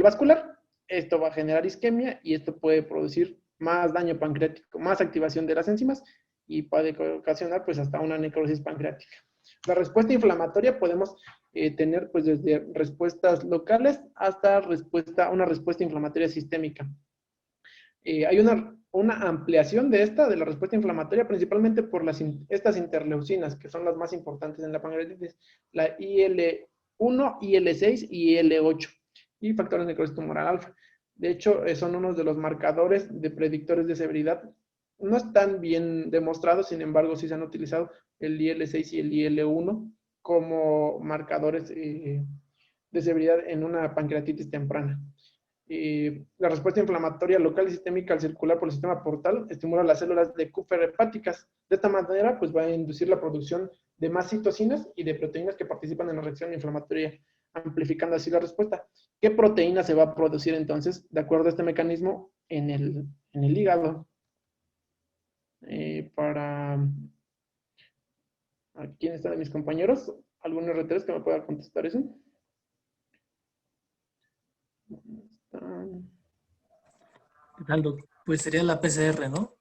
vascular. Esto va a generar isquemia y esto puede producir más daño pancreático, más activación de las enzimas y puede ocasionar pues hasta una necrosis pancreática. La respuesta inflamatoria podemos tener pues desde respuestas locales hasta una respuesta inflamatoria sistémica. Hay una ampliación de la respuesta inflamatoria, principalmente por estas interleucinas, que son las más importantes en la pancreatitis, la IL-1, IL-6 y IL-8, y factores de necrosis tumoral alfa. De hecho, son unos de los marcadores de predictores de severidad. No están bien demostrados, sin embargo, sí se han utilizado el IL-6 y el IL-1 como marcadores de severidad en una pancreatitis temprana. La respuesta inflamatoria local y sistémica al circular por el sistema portal estimula las células de Kupffer hepáticas. De esta manera, pues va a inducir la producción de más citocinas y de proteínas que participan en la reacción inflamatoria, amplificando así la respuesta. ¿Qué proteína se va a producir entonces, de acuerdo a este mecanismo, en el hígado? ¿Quién está de mis compañeros? ¿Algún R3 que me pueda contestar eso? ¿Qué tal, Doc? Pues sería la PCR, ¿no?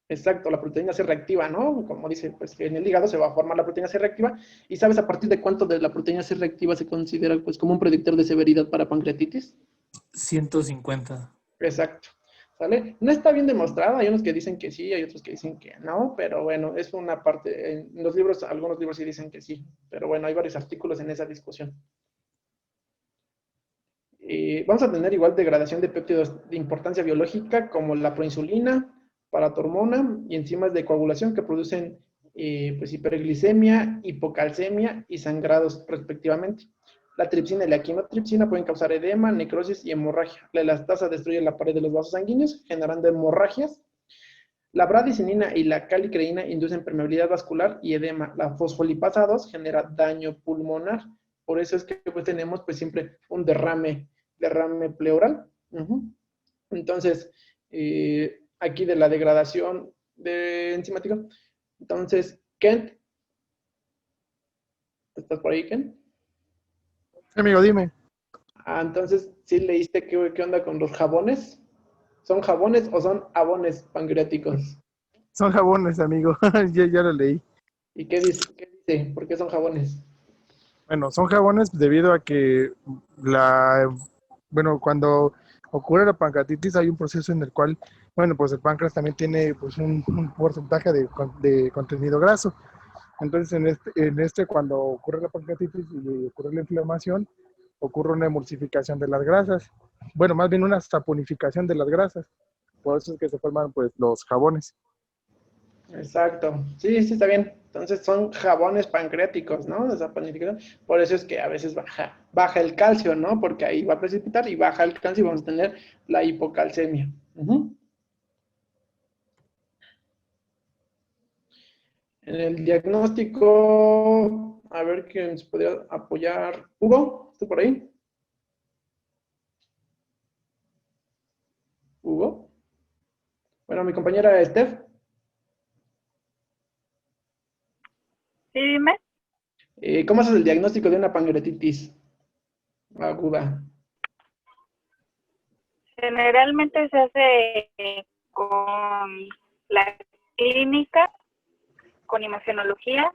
Exacto, la proteína C reactiva, ¿no? Como dice, pues que en el hígado se va a formar la proteína C reactiva. ¿Y sabes a partir de cuánto de la proteína C reactiva se considera pues como un predictor de severidad para pancreatitis? 150. Exacto. ¿Sale? No está bien demostrado, hay unos que dicen que sí, hay otros que dicen que no, pero bueno, es una parte, en los libros, algunos libros sí dicen que sí, pero bueno, hay varios artículos en esa discusión. Vamos a tener igual degradación de péptidos de importancia biológica como la proinsulina, paratormona y enzimas de coagulación que producen pues hiperglicemia, hipocalcemia y sangrados respectivamente. La tripsina y la quimotripsina pueden causar edema, necrosis y hemorragia. La elastasa destruye la pared de los vasos sanguíneos, generando hemorragias. La bradicinina y la calicreína inducen permeabilidad vascular y edema. La fosfolipasa 2 genera daño pulmonar. Por eso es que pues, tenemos pues, siempre un derrame pleural. Entonces, aquí de la degradación enzimática. Entonces, Kent, ¿estás por ahí, Kent? Amigo, dime. Entonces, ¿sí leíste qué onda con los jabones? ¿Son jabones o son abones pancreáticos? Son jabones, amigo. ya lo leí. ¿Y qué dice? ¿Por qué son jabones? Bueno, son jabones debido a que cuando ocurre la pancreatitis, hay un proceso en el cual, bueno, pues el páncreas también tiene pues un porcentaje de contenido graso. Entonces, cuando ocurre la pancreatitis y ocurre la inflamación, ocurre una emulsificación de las grasas. Bueno, más bien una saponificación de las grasas. Por eso es que se forman pues los jabones. Exacto. Sí, sí, está bien. Entonces son jabones pancreáticos, ¿no? Esa panificación. Por eso es que a veces baja el calcio, ¿no? Porque ahí va a precipitar y baja el calcio y vamos a tener la hipocalcemia. Ujú. En el diagnóstico, a ver quién nos podría apoyar. Hugo, ¿estás por ahí? Hugo. Bueno, mi compañera Steph. Sí, dime. ¿Cómo haces el diagnóstico de una pancreatitis aguda? Generalmente se hace con la clínica, con imagenología.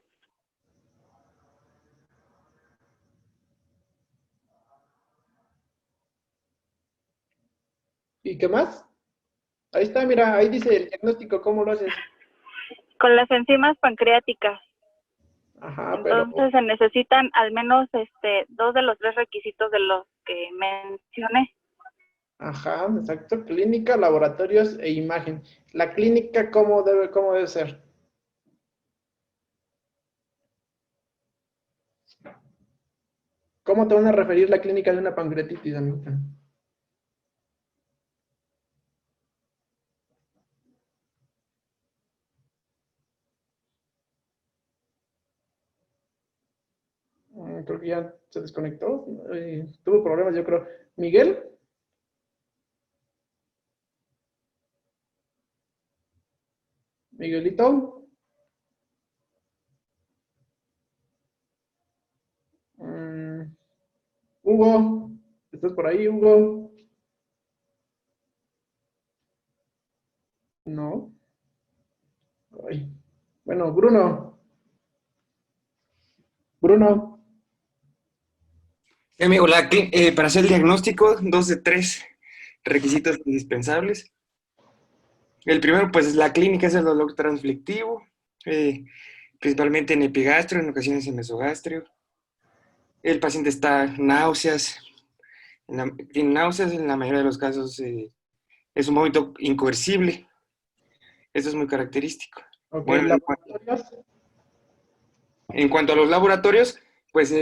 ¿Y qué más? Ahí está, mira, ahí dice el diagnóstico, ¿cómo lo haces? Con las enzimas pancreáticas. Ajá, pero... Entonces se necesitan al menos 2 de los 3 requisitos de los que mencioné. Ajá, exacto. Clínica, laboratorios e imagen. La clínica, cómo debe ser? ¿Cómo te van a referir la clínica de una pancreatitis, Anita? Creo que ya se desconectó. Tuvo problemas, yo creo. ¿Miguel? ¿Miguelito? Hugo, ¿estás por ahí, Hugo? No. Ay. Bueno, Bruno. Bruno. Sí, amigo, para hacer el diagnóstico, 2 de 3 requisitos indispensables. El primero, pues, es la clínica, es el dolor transflectivo, principalmente en epigastrio, en ocasiones en mesogastrio. El paciente tiene náuseas, en la mayoría de los casos es un vómito incoercible. Esto es muy característico. Ok, Bueno, laboratorios. en cuanto a los laboratorios, pues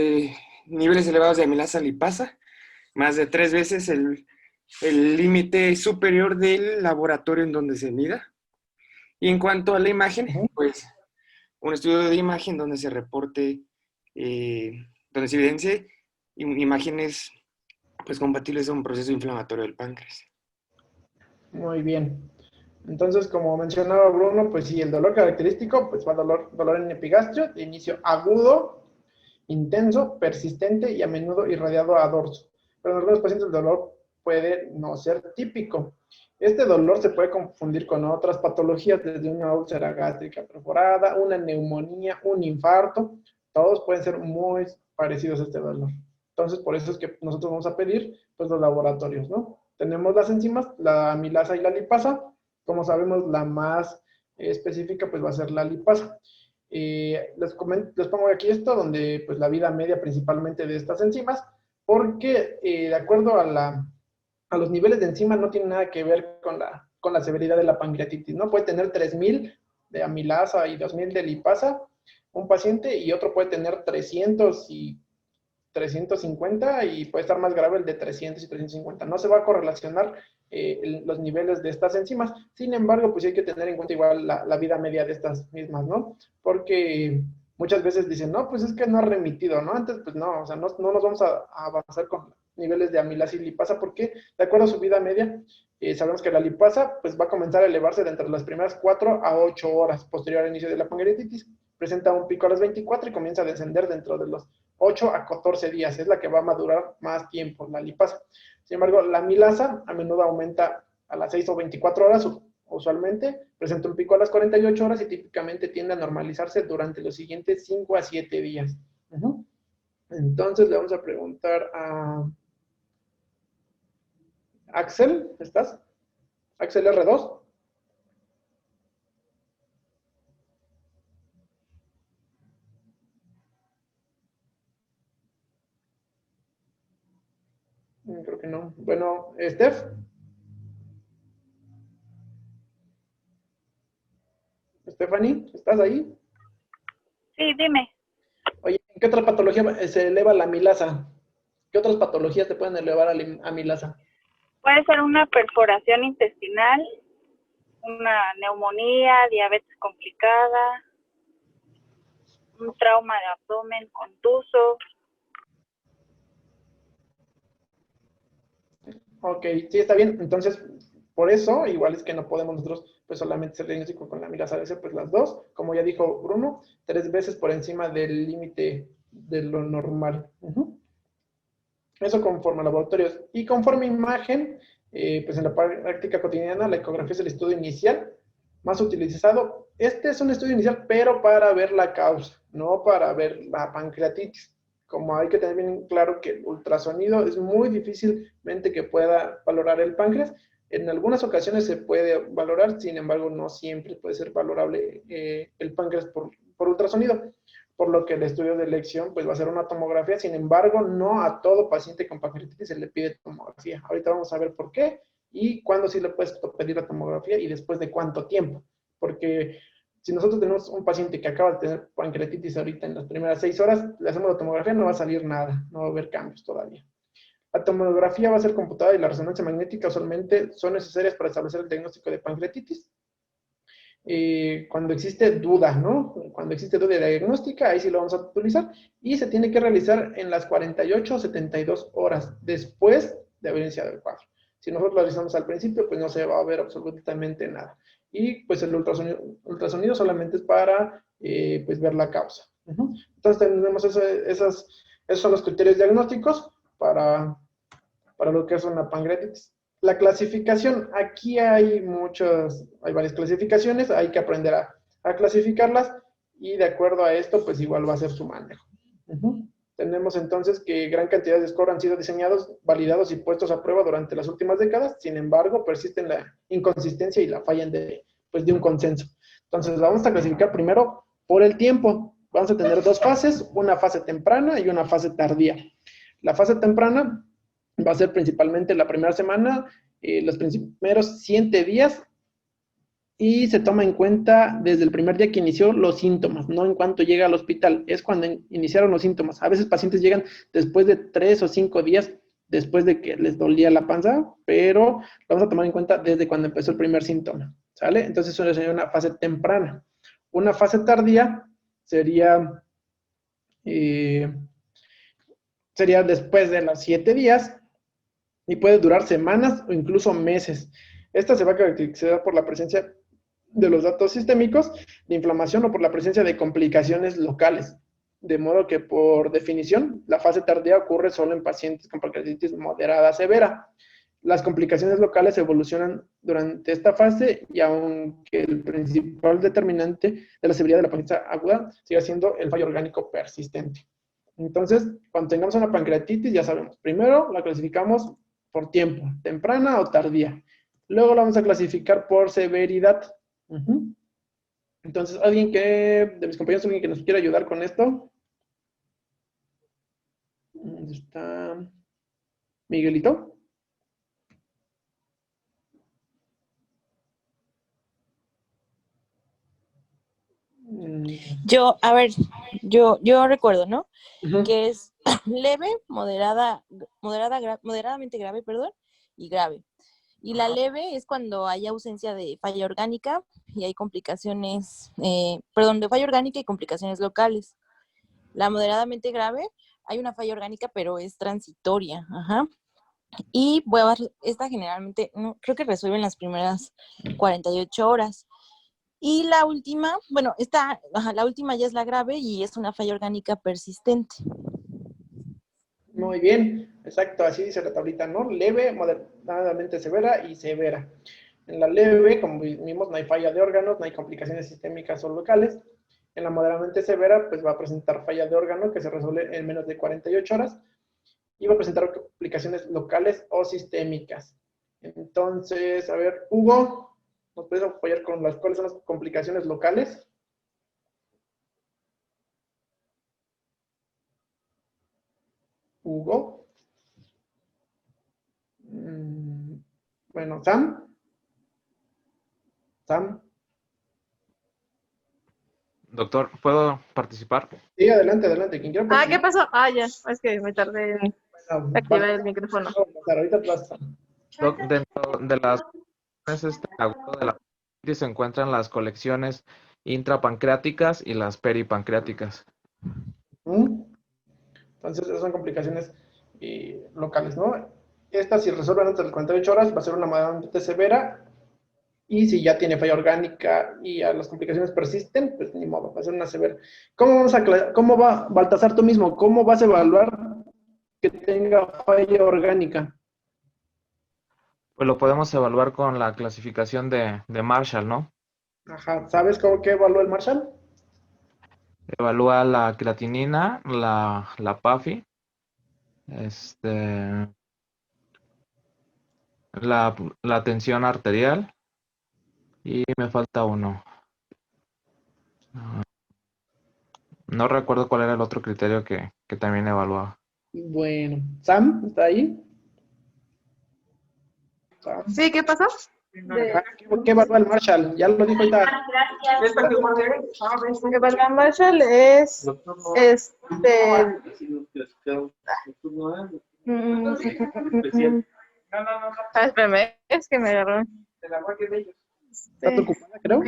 niveles elevados de amilasa lipasa, más de 3 veces el límite superior del laboratorio en donde se mida. Y en cuanto a la imagen, pues un estudio de imagen donde se reporte, donde se evidencie imágenes pues compatibles a un proceso inflamatorio del páncreas. Muy bien. Entonces, como mencionaba Bruno, pues sí, el dolor característico, pues va dolor en epigastrio, de inicio agudo, intenso, persistente y a menudo irradiado a dorso. Pero en algunos pacientes el dolor puede no ser típico. Este dolor se puede confundir con otras patologías, desde una úlcera gástrica perforada, una neumonía, un infarto. Todos pueden ser muy parecidos a este dolor. Entonces, por eso es que nosotros vamos a pedir pues, los laboratorios, ¿no? Tenemos las enzimas, la amilasa y la lipasa. Como sabemos, la más específica pues va a ser la lipasa. Les pongo aquí esto, donde pues la vida media principalmente de estas enzimas, porque de acuerdo a los niveles de enzima no tiene nada que ver con la severidad de la pancreatitis, ¿no? Puede tener 3000 de amilasa y 2000 de lipasa un paciente y otro puede tener 300 y 350 y puede estar más grave el de 300 y 350. No se va a correlacionar los niveles de estas enzimas. Sin embargo, pues hay que tener en cuenta igual la vida media de estas mismas, ¿no? Porque muchas veces dicen, no, pues es que no ha remitido, ¿no? Antes, pues no, o sea, no nos vamos a avanzar con niveles de amilasa y lipasa porque, de acuerdo a su vida media, sabemos que la lipasa pues va a comenzar a elevarse de entre las primeras 4 a 8 horas posterior al inicio de la pancreatitis. Presenta un pico a las 24 y comienza a descender dentro de los 8 a 14 días, es la que va a madurar más tiempo, la lipasa. Sin embargo, la amilasa a menudo aumenta a las 6 o 24 horas, usualmente presenta un pico a las 48 horas y típicamente tiende a normalizarse durante los siguientes 5 a 7 días. Entonces le vamos a preguntar Axel, ¿estás? Axel R2. Creo que no. Bueno, Steph. Stephanie, ¿estás ahí? Sí, dime. Oye, ¿en qué otra patología se eleva la amilasa? ¿Qué otras patologías te pueden elevar a la amilasa? Puede ser una perforación intestinal, una neumonía, diabetes complicada, un trauma de abdomen contuso. Ok, sí, está bien. Entonces, por eso, igual es que no podemos nosotros, pues solamente ser diagnóstico con la amilasa, debe ser pues las dos, como ya dijo Bruno, 3 veces por encima del límite de lo normal. Eso conforme a laboratorios. Y conforme imagen, pues en la práctica cotidiana, la ecografía es el estudio inicial más utilizado. Este es un estudio inicial, pero para ver la causa, no para ver la pancreatitis. Como hay que tener bien claro que el ultrasonido es muy difícilmente que pueda valorar el páncreas. En algunas ocasiones se puede valorar, sin embargo, no siempre puede ser valorable el páncreas por ultrasonido, por lo que el estudio de elección pues va a ser una tomografía. Sin embargo, no a todo paciente con pancreatitis se le pide tomografía. Ahorita vamos a ver por qué y cuándo sí le puedes pedir la tomografía y después de cuánto tiempo. Porque si nosotros tenemos un paciente que acaba de tener pancreatitis ahorita en las primeras 6 horas, le hacemos la tomografía, no va a salir nada, no va a haber cambios todavía. La tomografía va a ser computada y la resonancia magnética usualmente son necesarias para establecer el diagnóstico de pancreatitis. Cuando existe duda, ¿no? Cuando existe duda diagnóstica, ahí sí lo vamos a utilizar y se tiene que realizar en las 48 o 72 horas después de haber iniciado el cuadro. Si nosotros lo realizamos al principio, pues no se va a ver absolutamente nada. Y pues el ultrasonido solamente es para pues ver la causa. Entonces tenemos esos son los criterios diagnósticos para lo que es una pancreatitis. La clasificación, aquí hay varias clasificaciones, hay que aprender a clasificarlas y de acuerdo a esto, pues igual va a ser su manejo. Tenemos entonces que gran cantidad de score han sido diseñados, validados y puestos a prueba durante las últimas décadas, sin embargo, persisten la inconsistencia y la falla de un consenso. Entonces, la vamos a clasificar primero por el tiempo. Vamos a tener 2 fases, una fase temprana y una fase tardía. La fase temprana va a ser principalmente la primera semana, los primeros 100 días, y se toma en cuenta desde el primer día que inició los síntomas, no en cuanto llega al hospital, es cuando iniciaron los síntomas. A veces pacientes llegan después de 3 o 5 días después de que les dolía la panza, pero vamos a tomar en cuenta desde cuando empezó el primer síntoma, ¿sale? Entonces eso sería una fase temprana. Una fase tardía sería después de los 7 días y puede durar semanas o incluso meses. Esta se va a caracterizar por la presencia de los datos sistémicos de inflamación o por la presencia de complicaciones locales. De modo que, por definición, la fase tardía ocurre solo en pacientes con pancreatitis moderada severa. Las complicaciones locales evolucionan durante esta fase y aunque el principal determinante de la severidad de la pancreatitis aguda sigue siendo el fallo orgánico persistente. Entonces, cuando tengamos una pancreatitis, ya sabemos, primero la clasificamos por tiempo, temprana o tardía. Luego la vamos a clasificar por severidad. Entonces, de mis compañeros, alguien que nos quiera ayudar con esto. ¿Dónde está Miguelito? Yo recuerdo, ¿no? Que es leve, moderadamente grave, perdón, y grave. Y la leve es cuando hay ausencia de falla orgánica y hay complicaciones, de falla orgánica y complicaciones locales. La moderadamente grave, hay una falla orgánica, pero es transitoria, Y esta generalmente, no, creo que resuelve en las primeras 48 horas. Y la última, la última ya es la grave y es una falla orgánica persistente. Muy bien, exacto, así dice la tablita, ¿no? Leve, moderadamente severa y severa. En la leve, como vimos, no hay falla de órganos, no hay complicaciones sistémicas o locales. En la moderadamente severa, pues va a presentar falla de órgano que se resuelve en menos de 48 horas y va a presentar complicaciones locales o sistémicas. Entonces, a ver, Hugo, ¿nos puedes apoyar con cuáles son las complicaciones locales? Hugo. Bueno, Sam. Sam. Doctor, ¿puedo participar? Sí, adelante, adelante. ¿Quién quiera ¿qué participar? pasó? Ya, es que me tardé en activar el micrófono. Ahorita pasa. Doc, dentro de las agudo de la pancreatitis se encuentran las colecciones intrapancreáticas y las peripancreáticas. Entonces, esas son complicaciones locales, ¿no? Estas, si resuelven antes de 48 horas, va a ser una moderadamente severa. Y si ya tiene falla orgánica y las complicaciones persisten, pues ni modo, va a ser una severa. ¿Cómo va, Baltasar, tú mismo, cómo vas a evaluar que tenga falla orgánica? Pues lo podemos evaluar con la clasificación de Marshall, ¿no? Ajá, ¿sabes qué evalúa el Marshall? Evalúa la creatinina, la PAFI, la tensión arterial y me falta uno. No recuerdo cuál era el otro criterio que también evaluaba. Bueno, Sam, ¿está ahí? Sam. Sí, ¿qué pasó? ¿Qué evalúa el Marshall? Ya lo dijo ahorita. Evalúa Marshall es espérame, es que me agarró. ¿Estás ocupada, creo?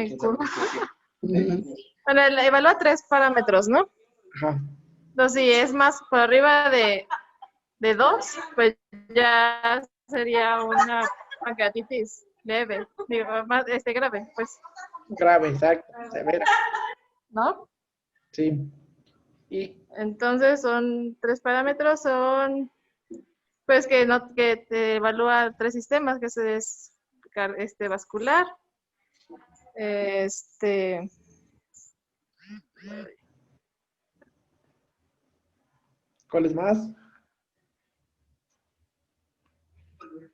Bueno, evalúa 3 parámetros, ¿no? Ajá. Entonces, si es más por arriba de 2, pues ya sería una pancreatitis leve, digo, más grave, pues. Grave, exacto, severa. ¿No? Sí. Y entonces son 3 parámetros, son pues que te evalúa 3 sistemas, que es vascular, ¿cuáles más?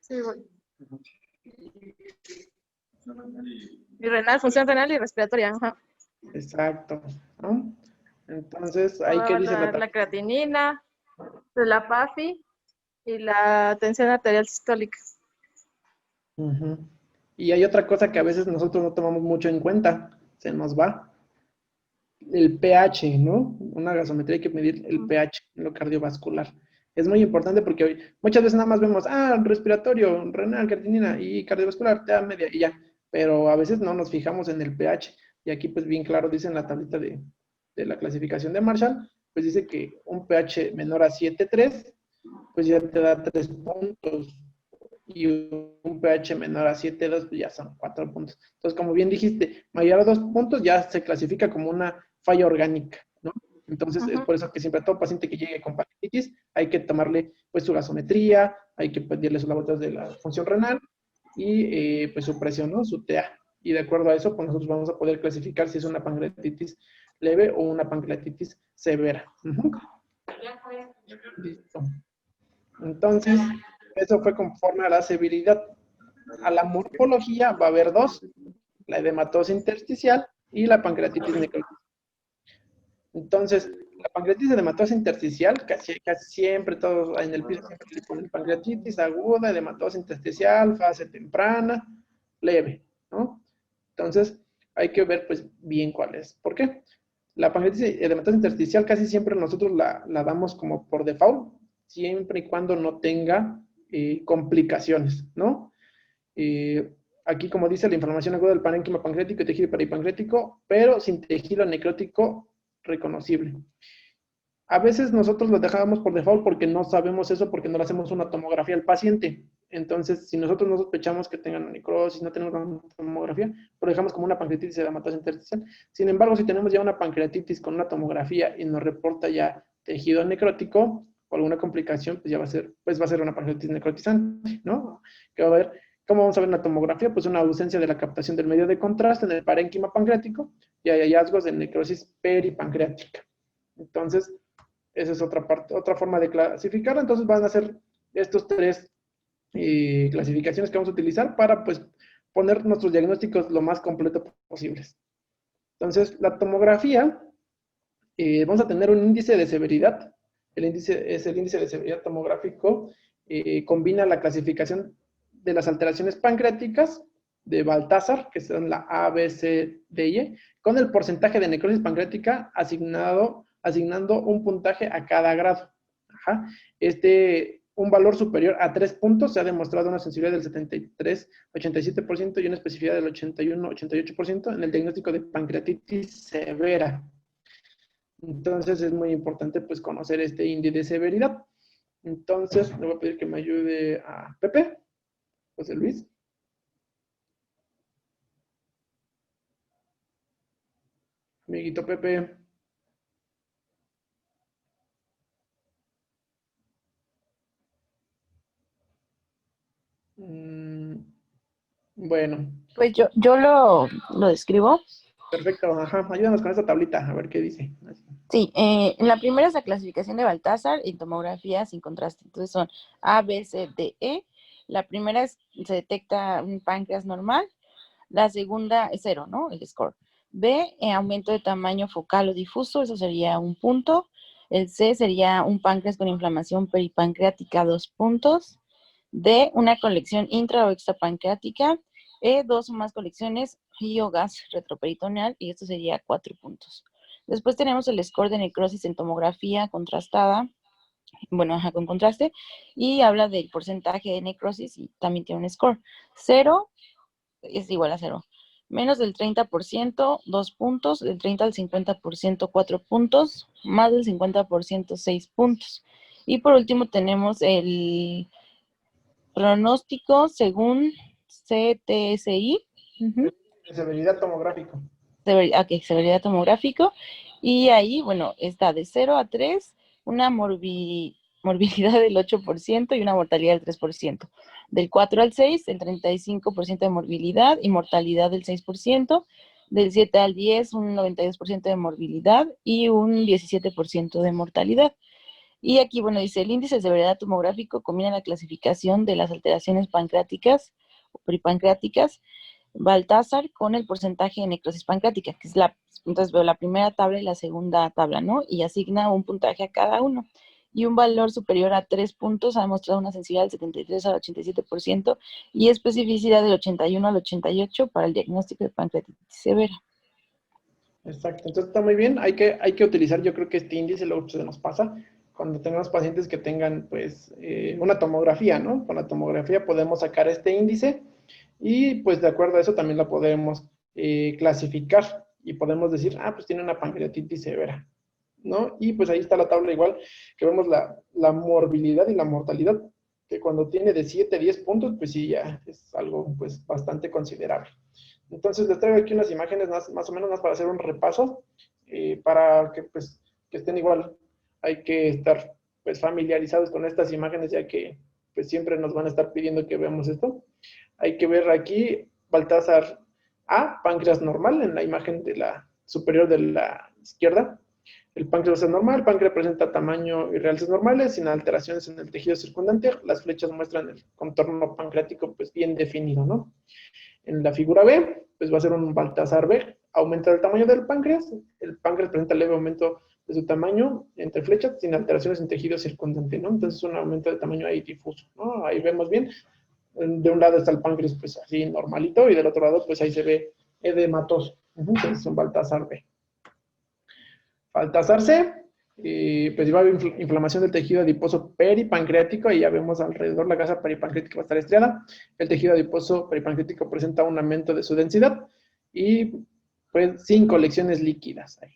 Sí, y renal, función renal y respiratoria. Ajá. Exacto, ¿no? Entonces, ahí que dice la creatinina, la PAFI y la tensión arterial sistólica. Y hay otra cosa que a veces nosotros no tomamos mucho en cuenta, se nos va. El pH, ¿no? Una gasometría hay que medir el pH en lo cardiovascular. Es muy importante porque muchas veces nada más vemos, respiratorio, renal, creatinina y cardiovascular, te da media y ya. Pero a veces no nos fijamos en el pH. Y aquí pues bien claro dice en la tablita de la clasificación de Marshall, pues dice que un pH menor a 7.3, pues ya te da 3 puntos. Y un pH menor a 7.2, pues ya son 4 puntos. Entonces, como bien dijiste, mayor a 2 puntos ya se clasifica como una falla orgánica, ¿no? Entonces, es por eso que siempre a todo paciente que llegue con pancreatitis hay que tomarle pues su gasometría, hay que pedirle sus laboratorios de la función renal y pues su presión, ¿no? Su TA. Y de acuerdo a eso, pues nosotros vamos a poder clasificar si es una pancreatitis leve o una pancreatitis severa. Listo. Entonces, eso fue conforme a la severidad. A la morfología va a haber 2, la edematosis intersticial y la pancreatitis necrótica. Entonces, la pancreatitis edematosa intersticial, casi siempre todos en el piso siempre le ponen pancreatitis aguda, edematosa intersticial, fase temprana, leve, ¿no? Entonces, hay que ver pues bien cuál es. ¿Por qué? La pancreatitis edematosa intersticial casi siempre nosotros la damos como por default, siempre y cuando no tenga complicaciones, ¿no? Aquí, como dice, la inflamación aguda del parénquima pancreático y tejido peripancreático, pero sin tejido necrótico reconocible. A veces nosotros lo dejábamos por default porque no sabemos eso, porque no le hacemos una tomografía al paciente. Entonces, si nosotros no sospechamos que tengan una necrosis, no tenemos una tomografía, lo dejamos como una pancreatitis edematosa intersticial. Sin embargo, si tenemos ya una pancreatitis con una tomografía y nos reporta ya tejido necrótico o alguna complicación, pues ya va a ser una pancreatitis necrotizante, ¿no? Que va a haber, ¿cómo vamos a ver en la tomografía? Pues una ausencia de la captación del medio de contraste en el parénquima pancreático y hay hallazgos de necrosis peripancreática. Entonces, esa es otra forma de clasificar. Entonces van a ser estos 3 clasificaciones que vamos a utilizar para pues poner nuestros diagnósticos lo más completo posibles. Entonces, la tomografía, vamos a tener un índice de severidad. El índice es el índice de severidad tomográfico, combina la clasificación de las alteraciones pancreáticas de Baltasar, que son la A, B, C, D y E, con el porcentaje de necrosis pancreática asignando un puntaje a cada grado. Ajá. Un valor superior a 3 puntos se ha demostrado una sensibilidad del 73-87% y una especificidad del 81-88% en el diagnóstico de pancreatitis severa. Entonces es muy importante pues conocer este índice de severidad. Entonces le voy a pedir que me ayude a Pepe, José Luis. Amiguito Pepe. Bueno. Pues yo lo describo. Perfecto, ajá. Ayúdanos con esta tablita, a ver qué dice. Sí, la primera es la clasificación de Baltasar en tomografía sin contraste. Entonces son A, B, C, D, E. La primera se detecta un páncreas normal. La segunda es 0, ¿no? El score. B, aumento de tamaño focal o difuso, eso sería 1 punto. El C sería un páncreas con inflamación peripancreática, 2 puntos. D, una colección intra o extrapancreática. E, 2 o más colecciones y o gas retroperitoneal, y esto sería 4 puntos. Después tenemos el score de necrosis en tomografía contrastada, bueno, ajá, con contraste, y habla del porcentaje de necrosis y también tiene un score. 0 es igual a 0. Menos del 30%, 2 puntos. Del 30 al 50%, 4 puntos. Más del 50%, 6 puntos. Y por último tenemos el pronóstico según CTSI. Severidad tomográfico. Severidad tomográfico. Y ahí, bueno, está de 0 a 3, una morbilidad del 8% y una mortalidad del 3%. Del 4 al 6, el 35% de morbilidad y mortalidad del 6%. Del 7 al 10, un 92% de morbilidad y un 17% de mortalidad. Y aquí, bueno, dice, el índice de severidad tomográfico combina la clasificación de las alteraciones pancreáticas o peripancreáticas Baltasar con el porcentaje de necrosis pancreática, que es entonces veo la primera tabla y la segunda tabla, ¿no? Y asigna un puntaje a cada uno. Y un valor superior a 3 puntos ha demostrado una sensibilidad del 73 al 87% y especificidad del 81 al 88% para el diagnóstico de pancreatitis severa. Exacto, entonces está muy bien. Hay que utilizar, yo creo que este índice luego se nos pasa cuando tengamos pacientes que tengan pues una tomografía, ¿no? Con la tomografía podemos sacar este índice y pues de acuerdo a eso también la podemos clasificar y podemos decir, pues tiene una pancreatitis severa, ¿no? Y pues ahí está la tabla igual, que vemos la morbilidad y la mortalidad, que cuando tiene de 7 a 10 puntos, pues sí, ya es algo pues bastante considerable. Entonces les traigo aquí unas imágenes más o menos más para hacer un repaso, para que pues que estén igual. Hay que estar pues familiarizados con estas imágenes, ya que pues siempre nos van a estar pidiendo que veamos esto. Hay que ver aquí Baltasar A, páncreas normal, en la imagen de la superior de la izquierda. El páncreas es normal, el páncreas presenta tamaño y realces normales, sin alteraciones en el tejido circundante. Las flechas muestran el contorno pancreático pues bien definido, ¿no? En la figura B, pues va a ser un Baltasar B, aumenta el tamaño del páncreas. El páncreas presenta leve aumento de su tamaño entre flechas, sin alteraciones en tejido circundante, ¿no? Entonces es un aumento de tamaño ahí difuso, ¿no? Ahí vemos bien. De un lado está el páncreas pues así normalito y del otro lado pues ahí se ve edematoso. Entonces es un Baltasar B. Baltasar C, pues va a haber inflamación del tejido adiposo peripancreático y ya vemos alrededor la gasa peripancreática va a estar estriada. El tejido adiposo peripancreático presenta un aumento de su densidad y pues sin colecciones líquidas ahí.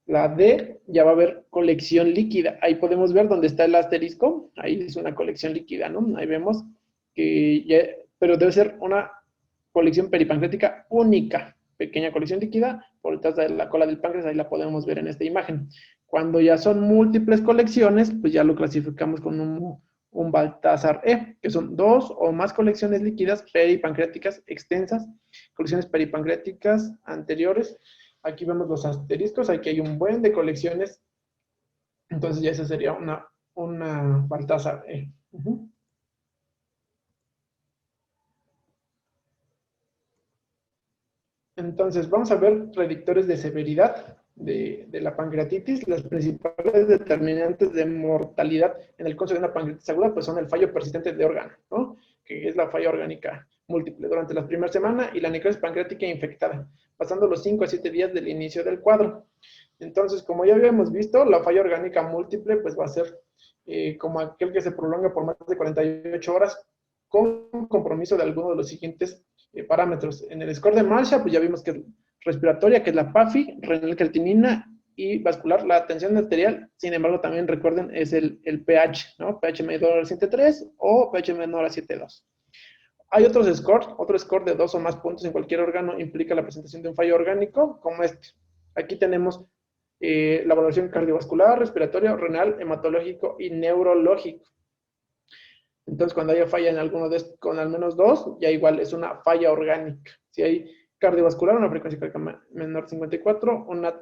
La D ya va a haber colección líquida. Ahí podemos ver dónde está el asterisco. Ahí es una colección líquida, ¿no? Ahí vemos que ya, pero debe ser una colección peripancreática única. Pequeña colección líquida por detrás de la cola del páncreas. Ahí la podemos ver en esta imagen. Cuando ya son múltiples colecciones, pues ya lo clasificamos con un Baltasar E, que son 2 o más colecciones líquidas peripancreáticas extensas, colecciones peripancreáticas anteriores. Aquí vemos los asteriscos, aquí hay un buen de colecciones. Entonces ya esa sería una Baltasar E. Entonces, vamos a ver predictores de severidad de la pancreatitis. Las principales determinantes de mortalidad en el caso de una pancreatitis aguda, pues son el fallo persistente de órgano, ¿no? Que es la falla orgánica múltiple durante la primera semana y la necrosis pancreática infectada, pasando los 5 a 7 días del inicio del cuadro. Entonces, como ya habíamos visto, la falla orgánica múltiple pues va a ser como aquel que se prolonga por más de 48 horas con compromiso de alguno de los siguientes parámetros. En el score de Marshall, pues ya vimos que es respiratoria, que es la PAFI, renal creatinina y vascular, la tensión arterial. Sin embargo, también recuerden, es el pH, ¿no? pH menor a 7.3 o pH menor a 7.2. Hay otros scores, otro score de 2 o más puntos en cualquier órgano implica la presentación de un fallo orgánico, como este. Aquí tenemos la valoración cardiovascular, respiratorio, renal, hematológico y neurológico. Entonces, cuando haya falla en alguno de estos, con al menos 2, ya igual es una falla orgánica. Si hay cardiovascular, una frecuencia cardíaca menor de 54, una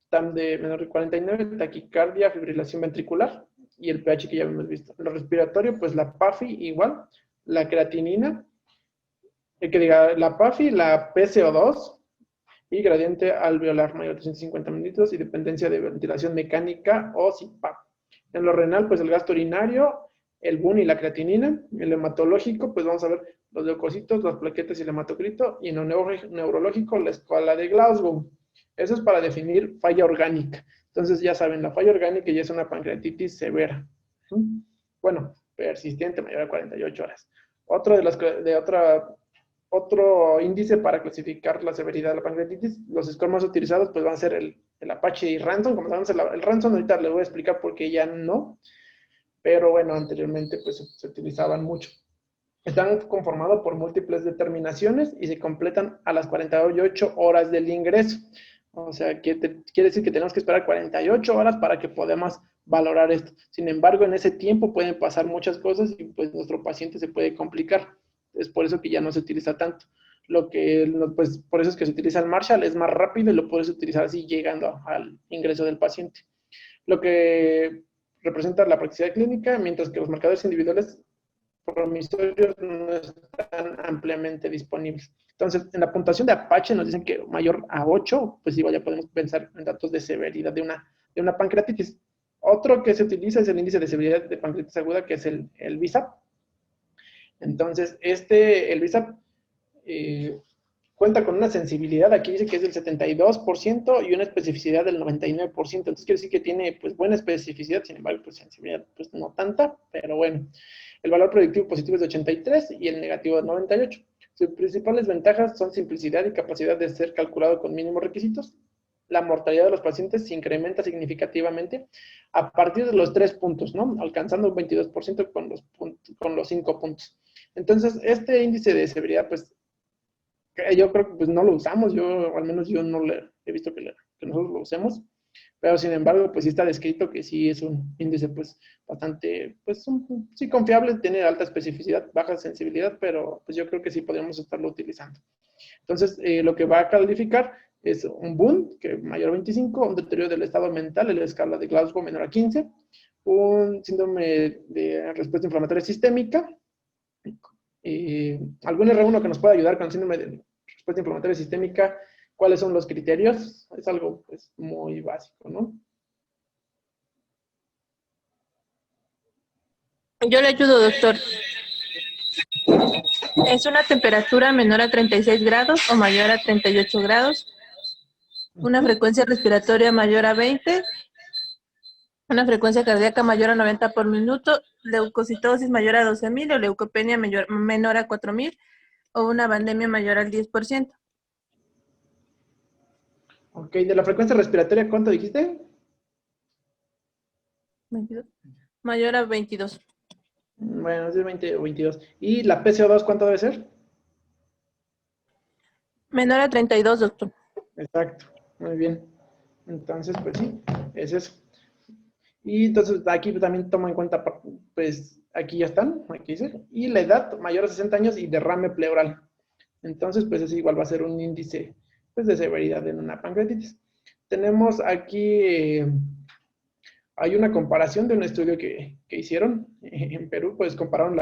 TAM de menor de 49, taquicardia, fibrilación ventricular y el pH que ya hemos visto. Lo respiratorio, pues la PAFI igual, la creatinina, la PAFI, la PCO2 y gradiente alveolar mayor de 150 mililitros y dependencia de ventilación mecánica o CPAP. En lo renal, pues el gasto urinario, el BUN y la creatinina. En el hematológico, pues vamos a ver los leucocitos, las plaquetas y el hematocrito. Y en lo neurológico, la escala de Glasgow. Eso es para definir falla orgánica. Entonces, ya saben, la falla orgánica ya es una pancreatitis severa. Bueno, persistente, mayor a 48 horas. Otro índice para clasificar la severidad de la pancreatitis, los scores más utilizados pues van a ser el Apache y Ransom. Como sabemos, el Ransom ahorita les voy a explicar por qué ya no, pero bueno, anteriormente pues se utilizaban mucho. Están conformados por múltiples determinaciones y se completan a las 48 horas del ingreso. O sea, quiere decir que tenemos que esperar 48 horas para que podamos valorar esto. Sin embargo, en ese tiempo pueden pasar muchas cosas y pues nuestro paciente se puede complicar. Es por eso que ya no se utiliza tanto. Pues por eso es que se utiliza el Marshall, es más rápido y lo puedes utilizar así llegando al ingreso del paciente. Lo que representa la practicidad clínica, mientras que los marcadores individuales promisorios no están ampliamente disponibles. Entonces, en la puntuación de Apache nos dicen que mayor a 8, pues igual ya podemos pensar en datos de severidad de una pancreatitis. Otro que se utiliza es el índice de severidad de pancreatitis aguda, que es el BISAP. Entonces, el BISAP cuenta con una sensibilidad, aquí dice que es del 72% y una especificidad del 99%. Entonces, quiere decir que tiene pues buena especificidad, sin embargo, pues sensibilidad pues no tanta, pero bueno. El valor predictivo positivo es de 83 y el negativo de 98. Sus principales ventajas son simplicidad y capacidad de ser calculado con mínimos requisitos. La mortalidad de los pacientes se incrementa significativamente a partir de los 3 puntos, ¿no? Alcanzando un 22% con los 5 puntos. Entonces, este índice de severidad, pues, yo creo que pues, no lo usamos. Al menos yo no he visto que nosotros lo usemos. Pero, sin embargo, pues sí está descrito que sí es un índice, pues, bastante, pues, sí confiable, tiene alta especificidad, baja sensibilidad, pero pues yo creo que sí podríamos estarlo utilizando. Entonces, lo que va a calificar es un BUN, que mayor a 25, un deterioro del estado mental en la escala de Glasgow menor a 15, un síndrome de respuesta inflamatoria sistémica, algún R1 que nos pueda ayudar con el síndrome de respuesta inflamatoria sistémica. ¿Cuáles son los criterios? Es algo pues, muy básico, ¿no? Yo le ayudo, doctor. Es una temperatura menor a 36 grados o mayor a 38 grados, una frecuencia respiratoria mayor a 20, una frecuencia cardíaca mayor a 90 por minuto, leucocitosis mayor a 12.000 o leucopenia menor a 4.000 o una vandemia mayor al 10%. Ok, de la frecuencia respiratoria, ¿cuánto dijiste? 22. Mayor a 22. Bueno, es de 20 o 22. ¿Y la PCO2 cuánto debe ser? Menor a 32, doctor. Exacto, muy bien. Entonces, pues sí, es eso. Y entonces aquí también toma en cuenta, pues aquí ya están, aquí dice, y la edad mayor a 60 años y derrame pleural. Entonces, pues eso igual va a ser un índice pues, de severidad en una pancreatitis. Tenemos aquí, hay una comparación de un estudio que hicieron en Perú, pues compararon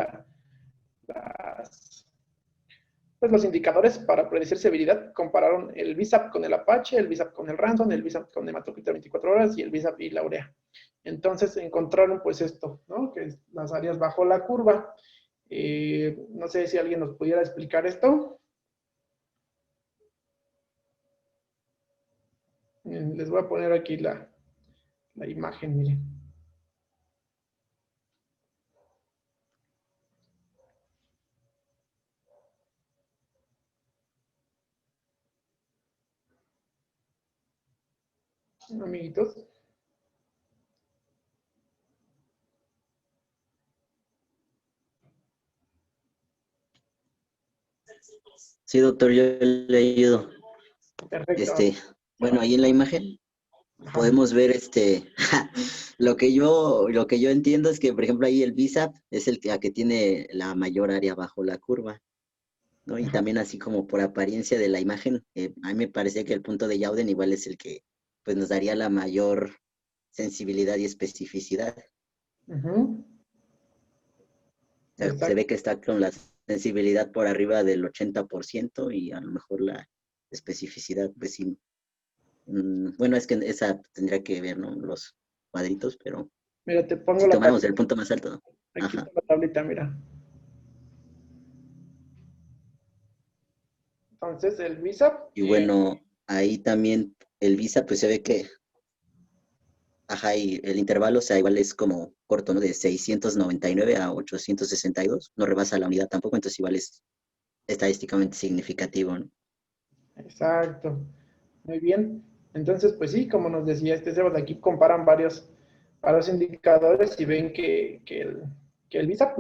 pues los indicadores para predecir severidad compararon el BISAP con el Apache, el BISAP con el Ransom, el BISAP con hematocrito de 24 horas y el BISAP y la urea. Entonces encontraron pues esto, ¿no? Que es las áreas bajo la curva. No sé si alguien nos pudiera explicar esto. Les voy a poner aquí la imagen, miren. Amiguitos. Sí, doctor, yo he leído. Perfecto. Bueno, ahí en la imagen podemos ver lo que yo entiendo es que, por ejemplo, ahí el BISAP es el que tiene la mayor área bajo la curva, ¿no? Y también así como por apariencia de la imagen, a mí me parece que el punto de Youden igual es el que pues nos daría la mayor sensibilidad y especificidad. Uh-huh. Se ve que está con la sensibilidad por arriba del 80% y a lo mejor la especificidad, pues sí. Bueno, es que esa tendría que ver, ¿no? Los cuadritos, pero mira, te pongo si la tomamos tablita. el punto más alto, ¿no? Aquí Ajá. está la tablita, mira. Entonces, el BISAP. Y bueno, ahí también el visa, pues se ve que, ajá, y el intervalo, o sea, igual es como corto, ¿no? De 699 a 862, no rebasa la unidad tampoco, entonces igual es estadísticamente significativo, ¿no? Exacto. Muy bien. Entonces, pues sí, como nos decía Sebas, aquí comparan varios indicadores y ven que el BISAP,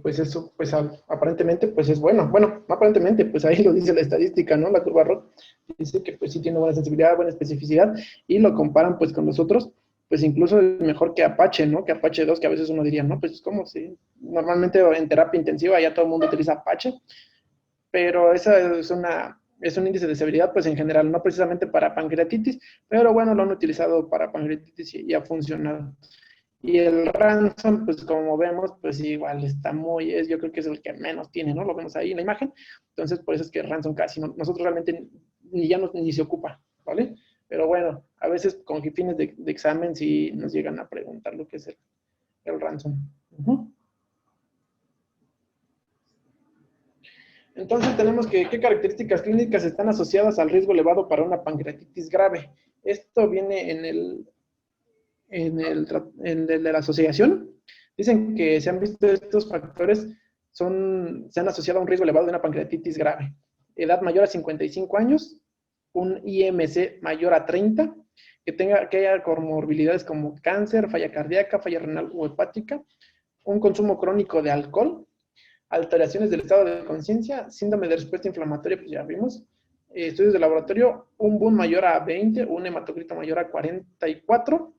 pues eso, pues aparentemente, pues es bueno. Bueno, no aparentemente, pues ahí lo dice la estadística, ¿no? La curva ROT dice que pues sí tiene buena sensibilidad, buena especificidad, y lo comparan pues con nosotros, pues incluso es mejor que Apache, ¿no? Que Apache 2, que a veces uno diría, no, pues como si normalmente en terapia intensiva ya todo el mundo utiliza Apache, pero esa es un índice de severidad, pues en general, no precisamente para pancreatitis, pero bueno, lo han utilizado para pancreatitis y ha funcionado. Y el Ransom, pues como vemos, pues igual está yo creo que es el que menos tiene, ¿no? Lo vemos ahí en la imagen. Entonces, por eso es que el Ransom casi nosotros realmente ni se ocupa, ¿vale? Pero bueno, a veces con fines de examen sí nos llegan a preguntar lo que es el Ransom. Uh-huh. Entonces tenemos qué características clínicas están asociadas al riesgo elevado para una pancreatitis grave. Esto viene en de la asociación. Dicen que se han visto estos factores, se han asociado a un riesgo elevado de una pancreatitis grave. Edad mayor a 55 años, un IMC mayor a 30, que haya comorbilidades como cáncer, falla cardíaca, falla renal o hepática, un consumo crónico de alcohol, alteraciones del estado de conciencia, síndrome de respuesta inflamatoria, pues ya vimos, estudios de laboratorio, un boom mayor a 20, un hematocrito mayor a 44,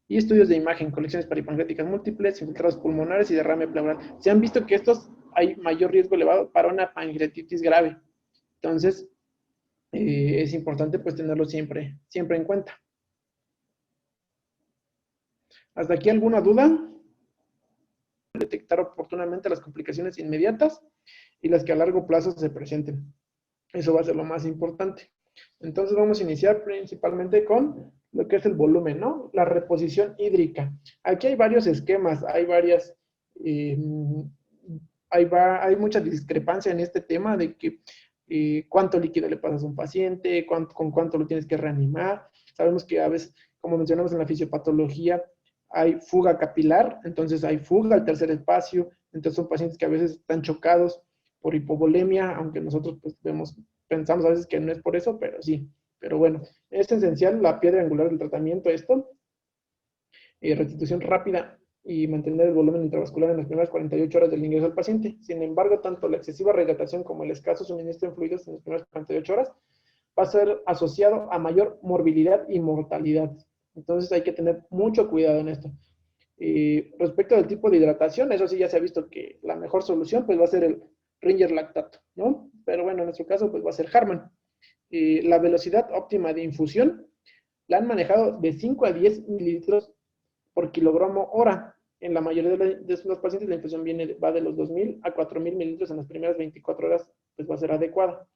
y estudios de imagen, colecciones peripancreáticas múltiples, infiltrados pulmonares y derrame pleural. Se han visto que estos hay mayor riesgo elevado para una pancreatitis grave. Entonces, es importante pues tenerlo siempre en cuenta. ¿Hasta aquí alguna duda? Detectar oportunamente las complicaciones inmediatas y las que a largo plazo se presenten. Eso va a ser lo más importante. Entonces vamos a iniciar principalmente con lo que es el volumen, ¿no? La reposición hídrica. Aquí hay varios esquemas, hay varias, hay mucha discrepancia en este tema de que cuánto líquido le pasas a un paciente, con cuánto lo tienes que reanimar. Sabemos que a veces, como mencionamos en la fisiopatología, hay fuga capilar, entonces hay fuga al tercer espacio, entonces son pacientes que a veces están chocados por hipovolemia, aunque nosotros pues pensamos a veces que no es por eso, pero sí. Pero bueno, es esencial la piedra angular del tratamiento esto, restitución rápida y mantener el volumen intravascular en las primeras 48 horas del ingreso al paciente. Sin embargo, tanto la excesiva rehidratación como el escaso suministro de fluidos en las primeras 48 horas va a ser asociado a mayor morbilidad y mortalidad. Entonces hay que tener mucho cuidado en esto. Respecto del tipo de hidratación, eso sí ya se ha visto que la mejor solución pues va a ser el Ringer lactato, ¿no? Pero bueno, en nuestro caso pues va a ser Harman. La velocidad óptima de infusión la han manejado de 5 a 10 mililitros por kilogramo hora. En la mayoría de los pacientes la infusión va de los 2.000 a 4.000 mililitros en las primeras 24 horas pues va a ser adecuada.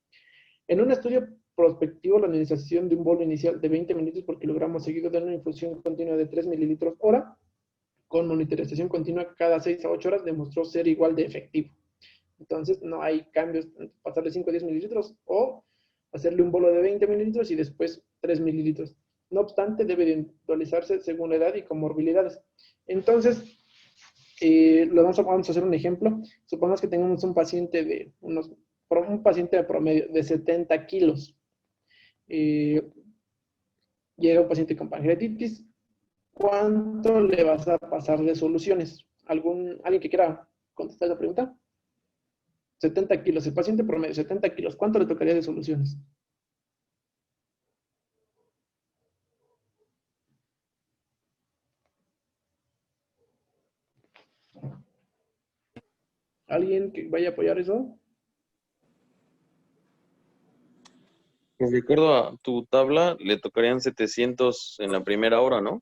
En un estudio prospectivo, la administración de un bolo inicial de 20 mililitros por kilogramo seguido de una infusión continua de 3 mililitros hora, con monitorización continua cada 6 a 8 horas, demostró ser igual de efectivo. Entonces, no hay cambios, pasarle 5 a 10 mililitros o hacerle un bolo de 20 mililitros y después 3 mililitros. No obstante, debe de individualizarse según la edad y comorbilidades. Entonces, vamos a hacer un ejemplo. Supongamos que tenemos un paciente de un paciente de promedio de 70 kilos. Llega un paciente con pancreatitis. ¿Cuánto le vas a pasar de soluciones? ¿Alguien que quiera contestar esa pregunta? 70 kilos, el paciente promedio, 70 kilos. ¿Cuánto le tocaría de soluciones? ¿Alguien que vaya a apoyar eso? Pues de acuerdo a tu tabla, le tocarían 700 en la primera hora, ¿no?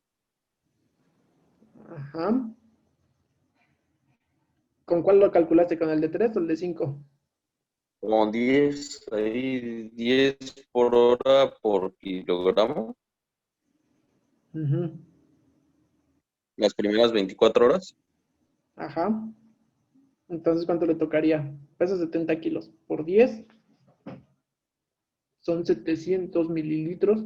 Ajá. ¿Con cuál lo calculaste? ¿Con el de 3 o el de 5? Como 10, ahí 10 por hora por kilogramo. Uh-huh. Las primeras 24 horas. Ajá. Entonces, ¿cuánto le tocaría? Pesa 70 kilos. Por 10 son 700 mililitros.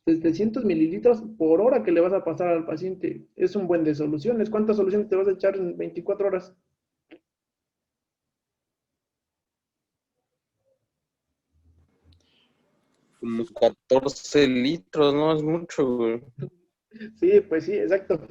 700 mililitros por hora que le vas a pasar al paciente. Es un buen de soluciones. ¿Cuántas soluciones te vas a echar en 24 horas? Como 14 litros, no es mucho, güey. Sí, pues sí, exacto.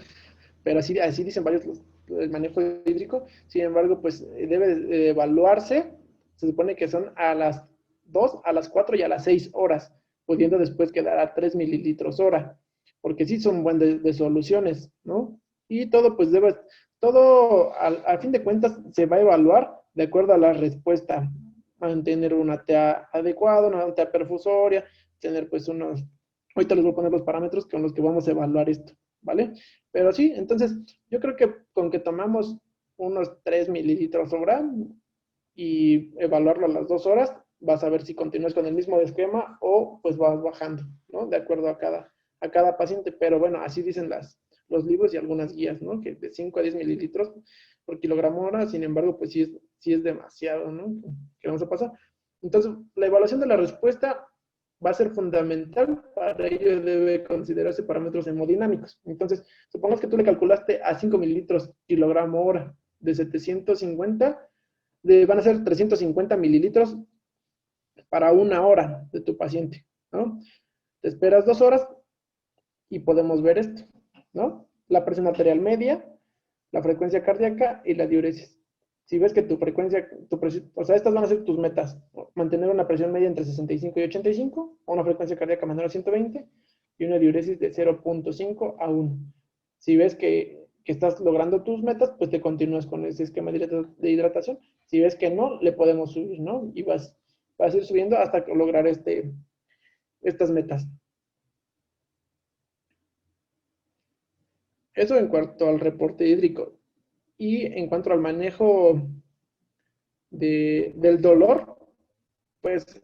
Pero así dicen varios el manejo hídrico. Sin embargo, pues debe de evaluarse. Se supone que son a las 2, a las 4 y a las 6 horas, pudiendo después quedar a 3 mililitros hora. Porque sí son buen de soluciones, ¿no? Y todo, pues al fin de cuentas, se va a evaluar de acuerdo a la respuesta. Mantener una TA adecuada, una TA perfusoria, tener pues ahorita les voy a poner los parámetros con los que vamos a evaluar esto, ¿vale? Pero sí, entonces, yo creo que con que tomamos unos 3 mililitros hora y evaluarlo a las 2 horas, vas a ver si continúas con el mismo esquema o pues vas bajando, ¿no? De acuerdo a cada paciente. Pero bueno, así dicen los libros y algunas guías, ¿no? Que de 5 a 10 mililitros por kilogramo hora, sin embargo, pues sí es demasiado, ¿no? ¿Qué vamos a pasar? Entonces, la evaluación de la respuesta va a ser fundamental. Para ello debe considerarse parámetros hemodinámicos. Entonces, supongamos que tú le calculaste a 5 mililitros kilogramo hora de 750, van a ser 350 mililitros para 1 hora de tu paciente, ¿no? Te esperas 2 horas y podemos ver esto, ¿no? La presión arterial media, la frecuencia cardíaca y la diuresis. Si ves que tu presión, o sea, estas van a ser tus metas. Mantener una presión media entre 65 y 85, o una frecuencia cardíaca menor a 120, y una diuresis de 0.5 a 1. Si ves que estás logrando tus metas, pues te continúas con ese esquema de hidratación. Si ves que no, le podemos subir, ¿no? Y vas a ir subiendo hasta lograr estas metas. Eso en cuanto al reporte hídrico. Y en cuanto al manejo del dolor, pues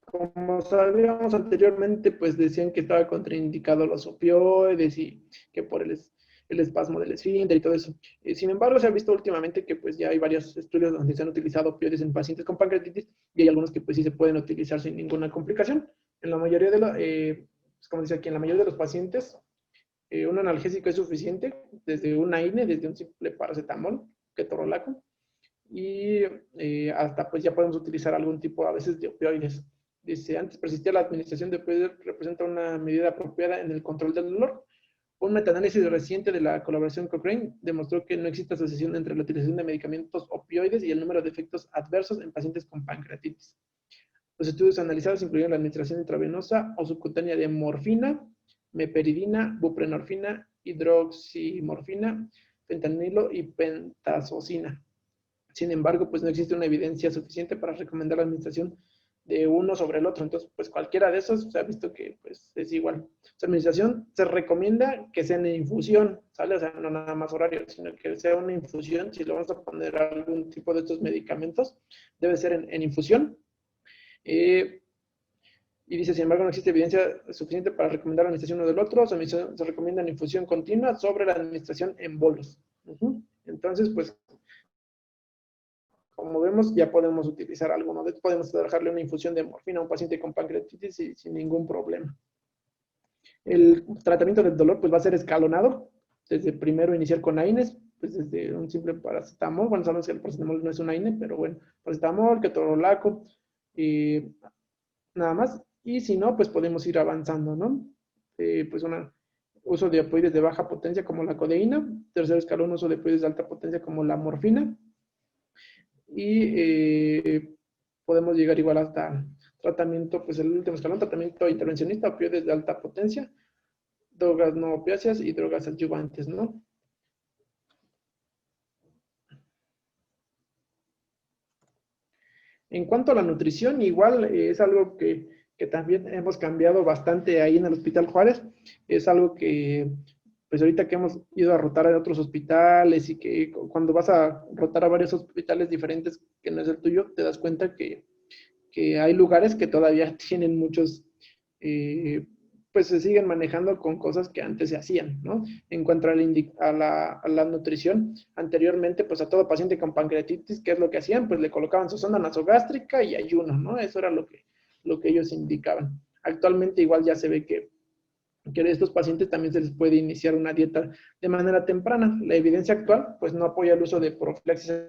como sabíamos anteriormente, pues decían que estaba contraindicado los opioides y que por el espasmo del esfínter y todo eso. Sin embargo, se ha visto últimamente que pues ya hay varios estudios donde se han utilizado opioides en pacientes con pancreatitis y hay algunos que pues sí se pueden utilizar sin ninguna complicación. En la mayoría pues, como dice aquí, en la mayoría de los pacientes, un analgésico es suficiente, desde un AINE, desde un simple paracetamol, ketorolaco, y hasta pues ya podemos utilizar algún tipo a veces de opioides. Dice, antes persistía la administración de opioides, representa una medida apropiada en el control del dolor. Un metaanálisis reciente de la colaboración Cochrane demostró que no existe asociación entre la utilización de medicamentos opioides y el número de efectos adversos en pacientes con pancreatitis. Los estudios analizados incluyeron la administración intravenosa o subcutánea de morfina, meperidina, buprenorfina, hidroximorfina, fentanilo y pentazocina. Sin embargo, pues no existe una evidencia suficiente para recomendar la administración de uno sobre el otro. Entonces, pues cualquiera de esos se ha visto que pues, es igual. Su administración se recomienda que sea en infusión, ¿sale? O sea, no nada más horario, sino que sea una infusión. Si le vamos a poner algún tipo de estos medicamentos, debe ser en infusión. Y dice, sin embargo, no existe evidencia suficiente para recomendar la administración uno del otro. Se recomienda en infusión continua sobre la administración en bolos. Entonces, pues, como vemos, ya podemos utilizar alguno. Podemos dejarle una infusión de morfina a un paciente con pancreatitis sin ningún problema. El tratamiento del dolor, pues, va a ser escalonado. Desde primero iniciar con AINES, pues desde un simple paracetamol. Bueno, sabemos que el paracetamol no es un AINE, pero bueno, paracetamol, ketorolaco, nada más. Y si no, pues podemos ir avanzando, ¿no? Pues uso de opioides de baja potencia como la codeína. Tercer escalón, uso de opioides de alta potencia como la morfina. Y podemos llegar igual hasta tratamiento, pues el último escalón, tratamiento intervencionista, opioides de alta potencia, drogas no opiáceas y drogas adyuvantes, ¿no? En cuanto a la nutrición, igual es algo que también hemos cambiado bastante ahí en el Hospital Juárez. Es algo que, pues ahorita que hemos ido a rotar a otros hospitales y que cuando vas a rotar a varios hospitales diferentes que no es el tuyo, te das cuenta que hay lugares que todavía tienen muchos, pues se siguen manejando con cosas que antes se hacían, ¿no? En cuanto a la nutrición, anteriormente, pues a todo paciente con pancreatitis, ¿qué es lo que hacían? Pues le colocaban su sonda nasogástrica y ayuno, ¿no? Eso era lo que ellos indicaban. Actualmente igual ya se ve que a estos pacientes también se les puede iniciar una dieta de manera temprana. La evidencia actual, pues no apoya el uso de profilaxis.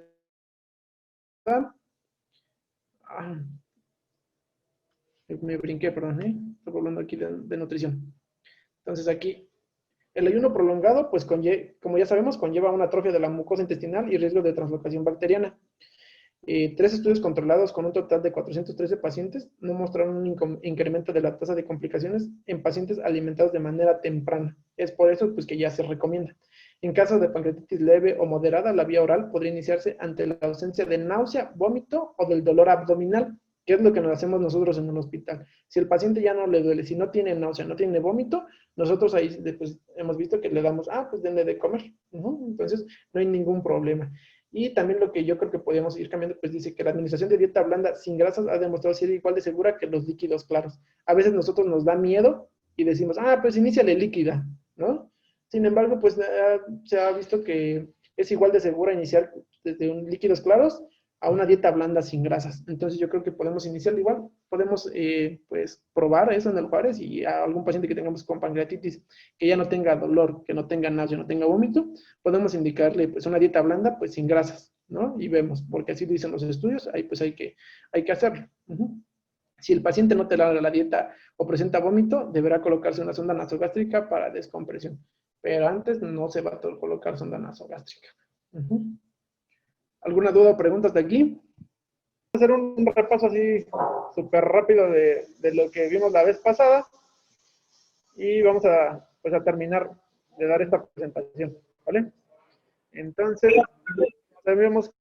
Me brinqué, perdón, estoy hablando aquí de nutrición. Entonces aquí, el ayuno prolongado, pues como ya sabemos, conlleva una atrofia de la mucosa intestinal y riesgo de translocación bacteriana. 3 estudios controlados con un total de 413 pacientes no mostraron un incremento de la tasa de complicaciones en pacientes alimentados de manera temprana. Es por eso pues, que ya se recomienda. En caso de pancreatitis leve o moderada, la vía oral podría iniciarse ante la ausencia de náusea, vómito o del dolor abdominal, que es lo que nos hacemos nosotros en un hospital. Si el paciente ya no le duele, si no tiene náusea, no tiene vómito, nosotros ahí pues, hemos visto que le damos, pues denle de comer. Entonces, no hay ningún problema. Y también lo que yo creo que podríamos ir cambiando, pues dice que la administración de dieta blanda sin grasas ha demostrado ser igual de segura que los líquidos claros. A veces nosotros nos da miedo y decimos, pues iníciale líquida, ¿no? Sin embargo, pues se ha visto que es igual de segura iniciar desde líquidos claros a una dieta blanda sin grasas. Entonces yo creo que podemos iniciar igual, podemos pues probar eso en el Juárez y a algún paciente que tengamos con pancreatitis que ya no tenga dolor, que no tenga náusea, no tenga vómito, podemos indicarle pues una dieta blanda pues sin grasas, ¿no? Y vemos, porque así dicen los estudios, ahí pues hay que hacerlo. Si el paciente no tolera la dieta o presenta vómito, deberá colocarse una sonda nasogástrica para descompresión. Pero antes no se va a colocar sonda nasogástrica. ¿Alguna duda o pregunta hasta aquí? Vamos a hacer un repaso así súper rápido de lo que vimos la vez pasada y vamos a terminar de dar esta presentación, ¿vale? Entonces, sabemos,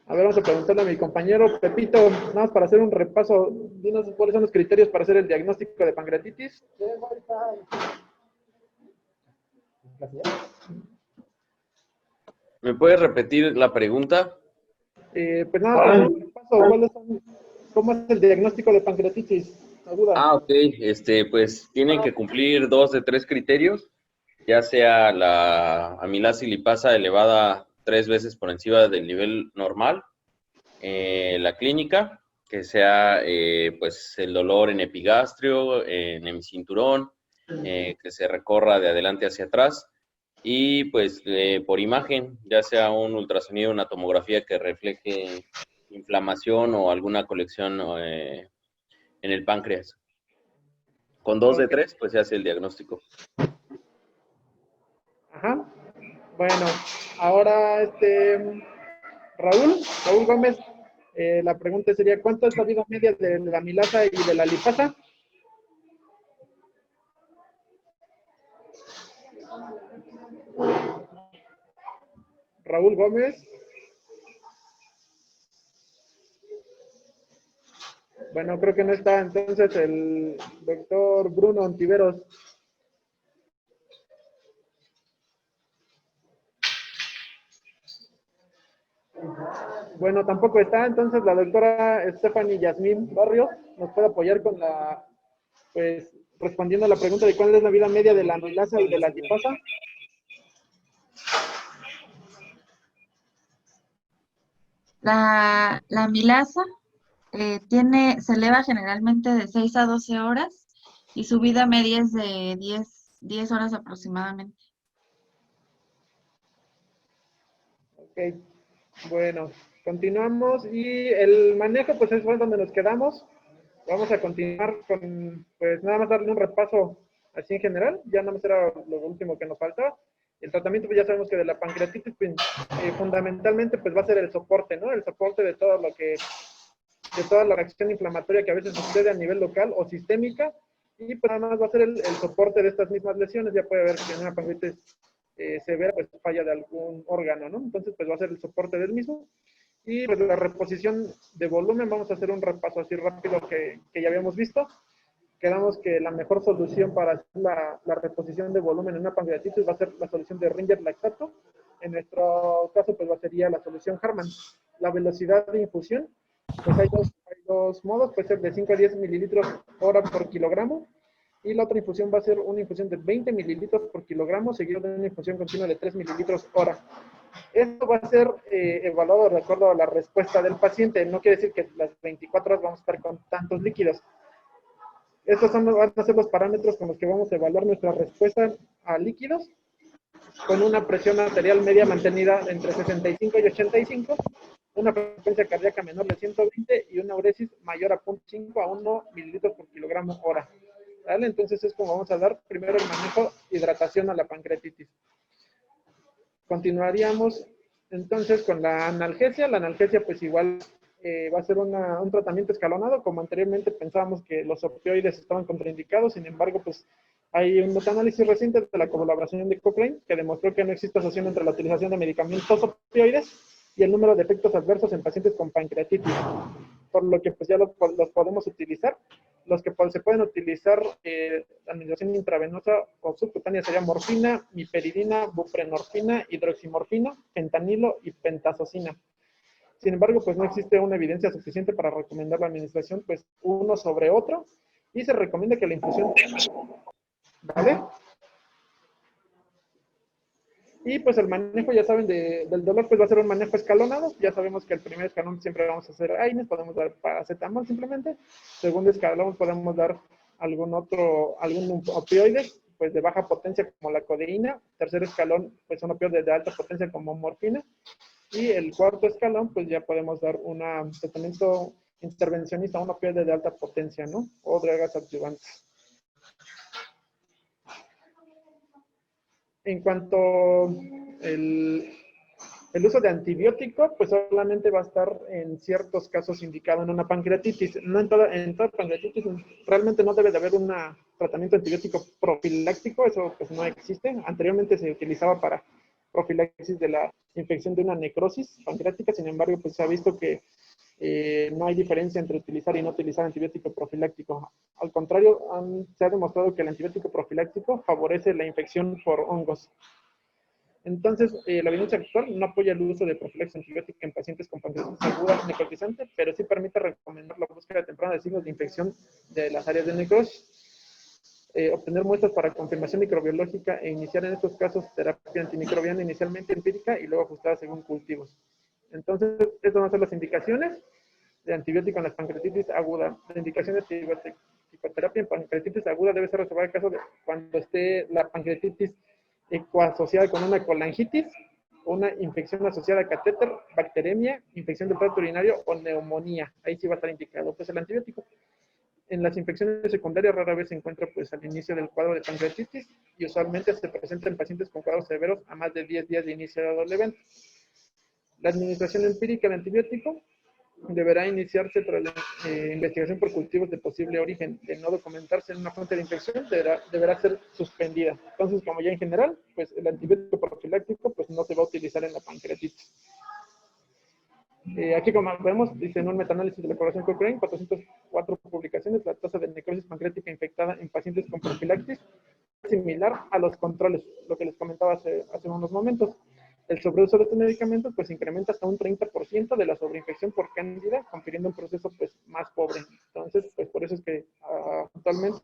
vamos a preguntarle a mi compañero Pepito, nada más para hacer un repaso, dinos cuáles son los criterios para hacer el diagnóstico de pancreatitis. ¿Me puedes repetir la pregunta? Pues nada, ¿cómo es el diagnóstico de pancreatitis? No duda. Ok, pues tienen que cumplir 2 de 3 criterios, ya sea la amilasa y lipasa elevada 3 veces por encima del nivel normal, la clínica, que sea pues el dolor en epigastrio, en hemicinturón, que se recorra de adelante hacia atrás, y pues por imagen, ya sea un ultrasonido, una tomografía que refleje inflamación o alguna colección en el páncreas. Con 2 de 3, pues se hace el diagnóstico. Ajá. Bueno, ahora Raúl Gómez, la pregunta sería, ¿cuánto es la vida media de la amilasa y de la lipasa? Raúl Gómez. Bueno, creo que no está entonces el doctor Bruno Ontiveros. Bueno, tampoco está, entonces la doctora Stephanie Yasmín Barrios nos puede apoyar con la, pues, respondiendo a la pregunta de cuál es la vida media de la amilasa y de la lipasa. La amilasa se eleva generalmente de 6 a 12 horas y su vida media es de 10 horas aproximadamente. Ok, bueno, continuamos y el manejo pues es donde nos quedamos. Vamos a continuar con, pues nada más darle un repaso así en general, ya nada más era lo último que nos faltaba. El tratamiento pues ya sabemos que de la pancreatitis pues, fundamentalmente pues va a ser el soporte, ¿no? El soporte de todo lo que, de toda la reacción inflamatoria que a veces sucede a nivel local o sistémica, y pues nada más va a ser el soporte de estas mismas lesiones. Ya puede haber que en una pancreatitis severa pues falla de algún órgano, ¿no? Entonces pues va a ser el soporte del mismo. Y pues la reposición de volumen, vamos a hacer un repaso así rápido que ya habíamos visto. Quedamos que la mejor solución para hacer la reposición de volumen en una pancreatitis va a ser la solución de Ringer lactato. En nuestro caso pues sería la solución Harman. La velocidad de infusión, pues hay dos modos, puede ser de 5 a 10 mililitros hora por kilogramo, y la otra infusión va a ser una infusión de 20 mililitros por kilogramo, seguido de una infusión continua de 3 mililitros hora. Esto va a ser evaluado de acuerdo a la respuesta del paciente. No quiere decir que las 24 horas vamos a estar con tantos líquidos. Estos van a ser los parámetros con los que vamos a evaluar nuestra respuesta a líquidos, con una presión arterial media mantenida entre 65 y 85, una frecuencia cardíaca menor de 120 y una uresis mayor a 0.5 a 1 mililitros por kilogramo hora. ¿Vale? Entonces es como vamos a dar primero el manejo hidratación a la pancreatitis. Continuaríamos entonces con la analgesia. La analgesia pues igual va a ser un tratamiento escalonado. Como anteriormente pensábamos que los opioides estaban contraindicados, sin embargo pues hay un metaanálisis reciente de la colaboración de Cochrane que demostró que no existe asociación entre la utilización de medicamentos opioides y el número de efectos adversos en pacientes con pancreatitis, por lo que pues ya los podemos utilizar. Los que se pueden utilizar, la administración intravenosa o subcutánea sería morfina, miperidina, buprenorfina, hidroximorfina, fentanilo y pentazocina. Sin embargo, pues no existe una evidencia suficiente para recomendar la administración, pues uno sobre otro, y se recomienda que la infusión, ¿vale? Y pues el manejo, ya saben, del dolor, pues va a ser un manejo escalonado. Ya sabemos que el primer escalón siempre vamos a hacer AINES, podemos dar paracetamol simplemente. Segundo escalón podemos dar algún opioide, pues de baja potencia como la codeína. Tercer escalón, pues un opioide de alta potencia como morfina. Y el cuarto escalón, pues ya podemos dar un tratamiento intervencionista, un opioide de alta potencia, ¿no? O drogas adyuvantes. En cuanto el uso de antibiótico, pues solamente va a estar en ciertos casos indicado en una pancreatitis. No en toda pancreatitis realmente no debe de haber un tratamiento antibiótico profiláctico, eso pues no existe. Anteriormente se utilizaba para profilaxis de la infección de una necrosis pancreática, sin embargo pues se ha visto que no hay diferencia entre utilizar y no utilizar antibiótico profiláctico. Al contrario, se ha demostrado que el antibiótico profiláctico favorece la infección por hongos. Entonces, la evidencia actual no apoya el uso de profilaxis antibiótica en pacientes con pancreatitis aguda necrotizante, pero sí permite recomendar la búsqueda temprana de signos de infección de las áreas de necrosis. Obtener muestras para confirmación microbiológica e iniciar en estos casos terapia antimicrobiana inicialmente empírica y luego ajustada según cultivos. Entonces, estas van a ser las indicaciones de antibiótico en la pancreatitis aguda. La indicación de psicoterapia en pancreatitis aguda debe ser reservada en caso de cuando esté la pancreatitis coasociada con una colangitis, una infección asociada a catéter, bacteremia, infección del tracto urinario o neumonía. Ahí sí va a estar indicado pues el antibiótico. En las infecciones secundarias rara vez se encuentra pues al inicio del cuadro de pancreatitis y usualmente se presenta en pacientes con cuadros severos a más de 10 días de iniciado el evento. La administración empírica del antibiótico deberá iniciarse tras la investigación por cultivos de posible origen. De no documentarse en una fuente de infección, deberá ser suspendida. Entonces, como ya en general, pues el antibiótico profiláctico pues no se va a utilizar en la pancreatitis. Aquí como vemos, dice en un metaanálisis de la colaboración Cochrane, 404 publicaciones, la tasa de necrosis pancreática infectada en pacientes con profilaxis es similar a los controles, lo que les comentaba hace unos momentos. El sobreuso de estos medicamentos pues incrementa hasta un 30% de la sobreinfección por cándida, confiriendo un proceso pues más pobre. Entonces, pues por eso es que actualmente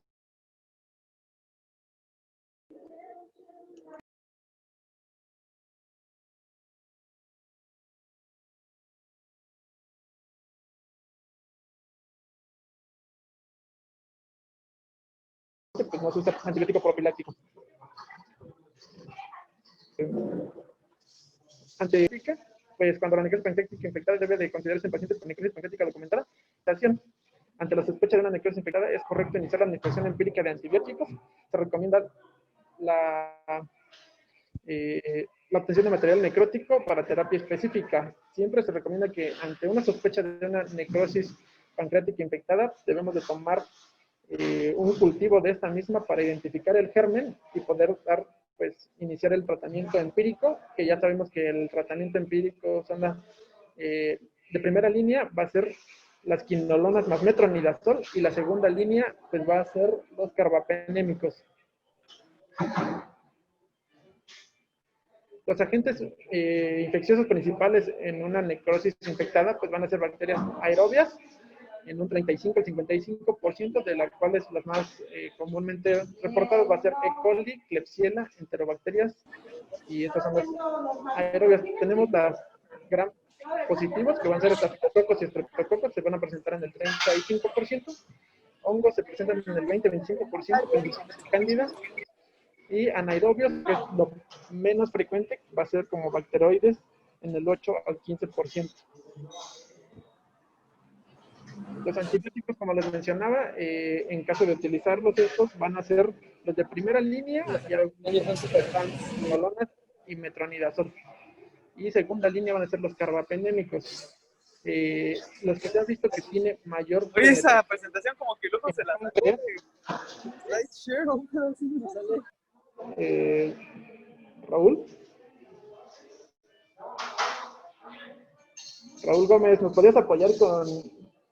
pues no se usa antibiótico profiláctico. Antibiótica, pues cuando la necrosis pancreática infectada debe de considerarse en pacientes con necrosis pancreática documentada. Ante la sospecha de una necrosis infectada es correcto iniciar la administración empírica de antibióticos. Se recomienda la obtención de material necrótico para terapia específica. Siempre se recomienda que ante una sospecha de una necrosis pancreática infectada debemos de tomar un cultivo de esta misma para identificar el germen y poder iniciar el tratamiento empírico, que ya sabemos que el tratamiento empírico son de primera línea va a ser las quinolonas más metronidazol y la segunda línea pues va a ser los carbapenémicos. Los agentes infecciosos principales en una necrosis infectada pues van a ser bacterias aerobias en un 35 al 55%, de las cuales las más comúnmente reportadas va a ser E. coli, Klebsiella, enterobacterias, y estas son las aerobias. Tenemos las gram positivos, que van a ser estafilococos y estreptococos, se van a presentar en el 35%, hongos se presentan en el 20-25%, condiciones cándidas, y anaerobios, que es lo menos frecuente, va a ser como bacteroides en el 8 al 15%. Los antibióticos, como les mencionaba, en caso de utilizarlos, estos van a ser los de primera línea, y algunos están quinolonas y metronidazol. Y segunda línea van a ser los carbapenémicos. Los que se han visto que tiene mayor... Oye, esa presentación como que luego se la Raúl Gómez, ¿nos podrías apoyar con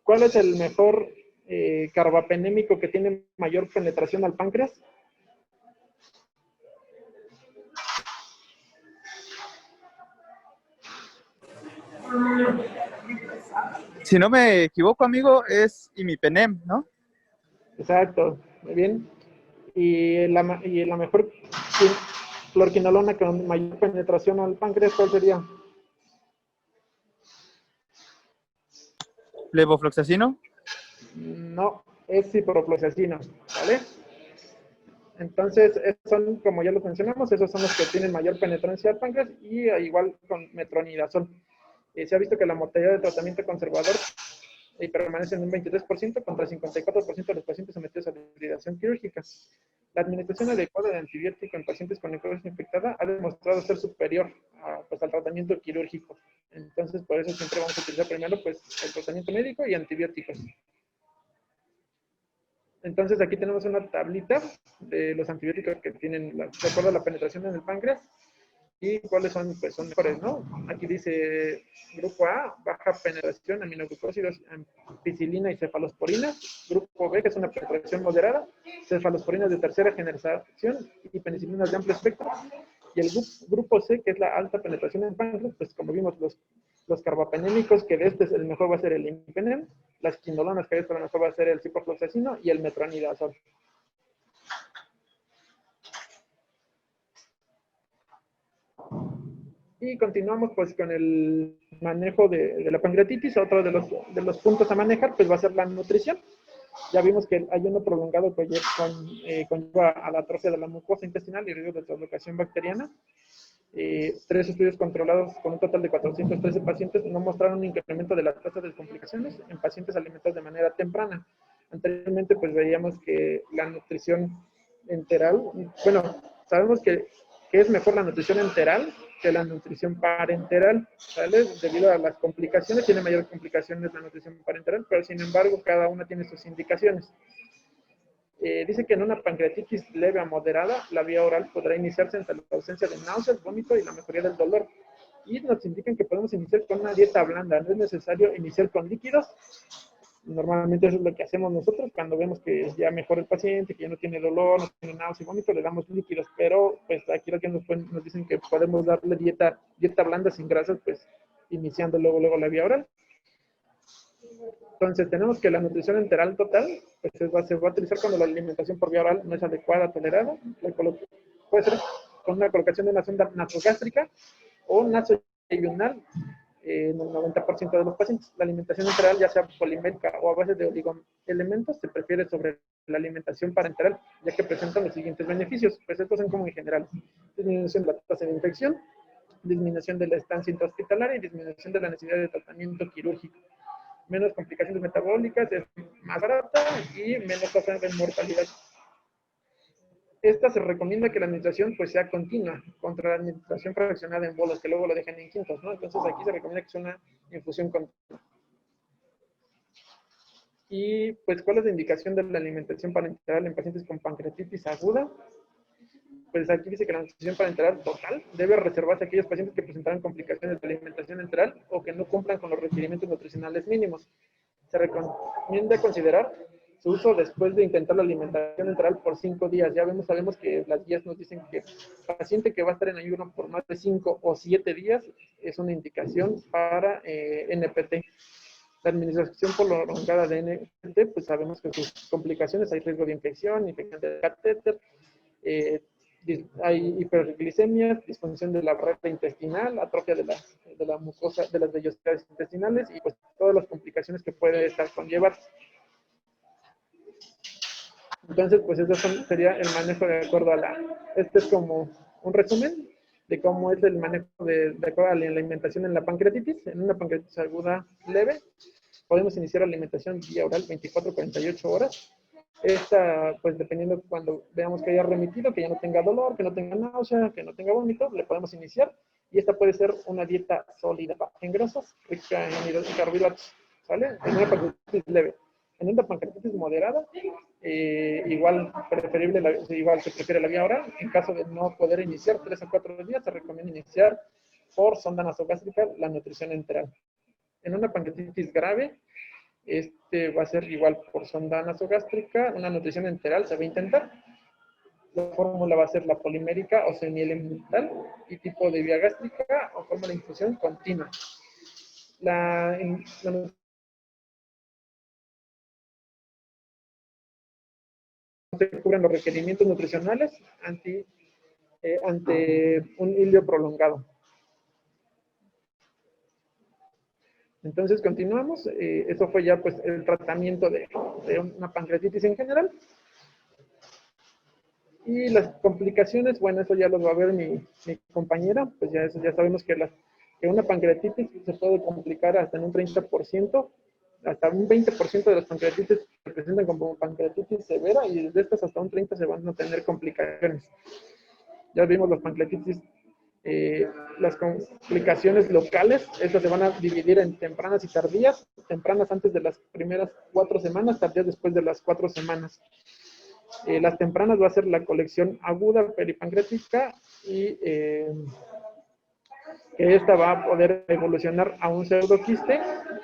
cuál es el mejor carbapenémico que tiene mayor penetración al páncreas? Si no me equivoco, amigo, es imipenem, ¿no? Exacto, muy bien. Y la mejor fluorquinolona con mayor penetración al páncreas, ¿cuál sería? ¿Levofloxacino? No, es ciprofloxacino, ¿vale? Entonces, esos son, como ya los mencionamos, esos son los que tienen mayor penetrancia al páncreas, y igual con metronidazol. Se ha visto que la mortalidad de tratamiento conservador permanece en un 23% contra el 54% de los pacientes sometidos a hibridación quirúrgica. La administración adecuada de antibiótico en pacientes con necrosis infectada ha demostrado ser superior al tratamiento quirúrgico. Entonces, por eso siempre vamos a utilizar primero pues, el tratamiento médico y antibióticos. Entonces, aquí tenemos una tablita de los antibióticos que tienen, de acuerdo a la penetración en el páncreas, y cuáles son, pues, son mejores, ¿no? Aquí dice grupo A, baja penetración, aminoglucósidos, ampicilina y cefalosporina. Grupo B, que es una penetración moderada, cefalosporinas de tercera generación y penicilinas de amplio espectro. Y el grupo C, que es la alta penetración en páncreas, pues como vimos, los carbapenémicos, que de este el mejor va a ser el imipenem, las quinolonas, que de este lo mejor va a ser el ciprofloxacino, y el metronidazol. Y continuamos pues con el manejo de la pancreatitis. Otro de los puntos a manejar pues va a ser la nutrición. Ya vimos que el ayuno prolongado conlleva a la atrofia de la mucosa intestinal y riesgo de translocación bacteriana. 3 estudios controlados con un total de 413 pacientes no mostraron un incremento de la tasa de complicaciones en pacientes alimentados de manera temprana. Anteriormente pues veíamos que la nutrición enteral, bueno, sabemos que es mejor la nutrición enteral que la nutrición parenteral, ¿vale? Debido a las complicaciones, tiene mayores complicaciones la nutrición parenteral, pero sin embargo cada una tiene sus indicaciones. Dice que en una pancreatitis leve a moderada, la vía oral podrá iniciarse ante la ausencia de náuseas, vómito y la mejoría del dolor. y nos indican que podemos iniciar con una dieta blanda, no es necesario iniciar con líquidos. Normalmente eso es lo que hacemos nosotros cuando vemos que ya mejora el paciente, que ya no tiene dolor, no tiene náusea y vómito, le damos líquidos, pero pues aquí lo que nos dicen que podemos darle dieta blanda sin grasas, pues iniciando luego la vía oral. Entonces tenemos que la nutrición enteral total pues se va a utilizar cuando la alimentación por vía oral no es adecuada, tolerada. Puede ser con una colocación de una sonda nasogástrica o nasoyunal en el 90% de los pacientes. La alimentación enteral, ya sea polimérica o a base de oligoelementos, se prefiere sobre la alimentación parenteral, ya que presentan los siguientes beneficios. Pues estos son como en general: disminución de la tasa de infección, disminución de la estancia intrahospitalaria y disminución de la necesidad de tratamiento quirúrgico. Menos complicaciones metabólicas, es más barata y menos tasa de mortalidad. Esta se recomienda que la administración pues sea continua, contra la administración fraccionada en bolos, que luego lo dejan en quintos, ¿no? Entonces aquí se recomienda que sea una infusión continua. Y pues, ¿cuál es la indicación de la alimentación parenteral en pacientes con pancreatitis aguda? Pues aquí dice que la nutrición parenteral total debe reservarse a aquellos pacientes que presentarán complicaciones de alimentación enteral o que no cumplan con los requerimientos nutricionales mínimos. Se recomienda considerar su uso después de intentar la alimentación enteral por 5 días. Ya sabemos que las guías nos dicen que el paciente que va a estar en ayuno por más de 5 o 7 días es una indicación para NPT. La administración prolongada de NPT, pues sabemos que sus complicaciones, hay riesgo de infección del catéter, hay hiperglicemias, disfunción de la red intestinal, atrofia de la mucosa, de las vellosidades intestinales y pues todas las complicaciones que puede estar conllevar. Entonces, pues eso sería el manejo de acuerdo a este es como un resumen de cómo es el manejo de acuerdo a la alimentación en la pancreatitis. En una pancreatitis aguda leve, podemos iniciar la alimentación vía oral 24-48 horas. Esta, pues dependiendo cuando veamos que haya remitido, que ya no tenga dolor, que no tenga náusea, que no tenga vómito, le podemos iniciar. Y esta puede ser una dieta sólida, baja en grasas, rica en carbohidratos, ¿vale? En una pancreatitis leve. En una pancreatitis moderada, igual se prefiere la vía oral. En caso de no poder iniciar 3 a 4 días, se recomienda iniciar por sonda nasogástrica la nutrición enteral. En una pancreatitis grave, va a ser igual por sonda nasogástrica, una nutrición enteral se va a intentar. La fórmula va a ser la polimérica o semielemental y tipo de vía gástrica o fórmula de infusión continua. Se cubren los requerimientos nutricionales ante un hilio prolongado. Entonces continuamos. Eso fue ya pues el tratamiento de una pancreatitis en general. Y las complicaciones, bueno, eso ya lo va a ver mi compañera. Pues ya sabemos que una pancreatitis se puede complicar hasta en un 30%. Hasta un 20% de las pancreatitis se presentan como pancreatitis severa y de estas hasta un 30% se van a tener complicaciones. Ya vimos las pancreatitis, las complicaciones locales, estas se van a dividir en tempranas y tardías. Tempranas antes de las primeras 4 semanas, tardías después de las 4 semanas. Las tempranas va a ser la colección aguda peripancreática y que esta va a poder evolucionar a un pseudoquiste,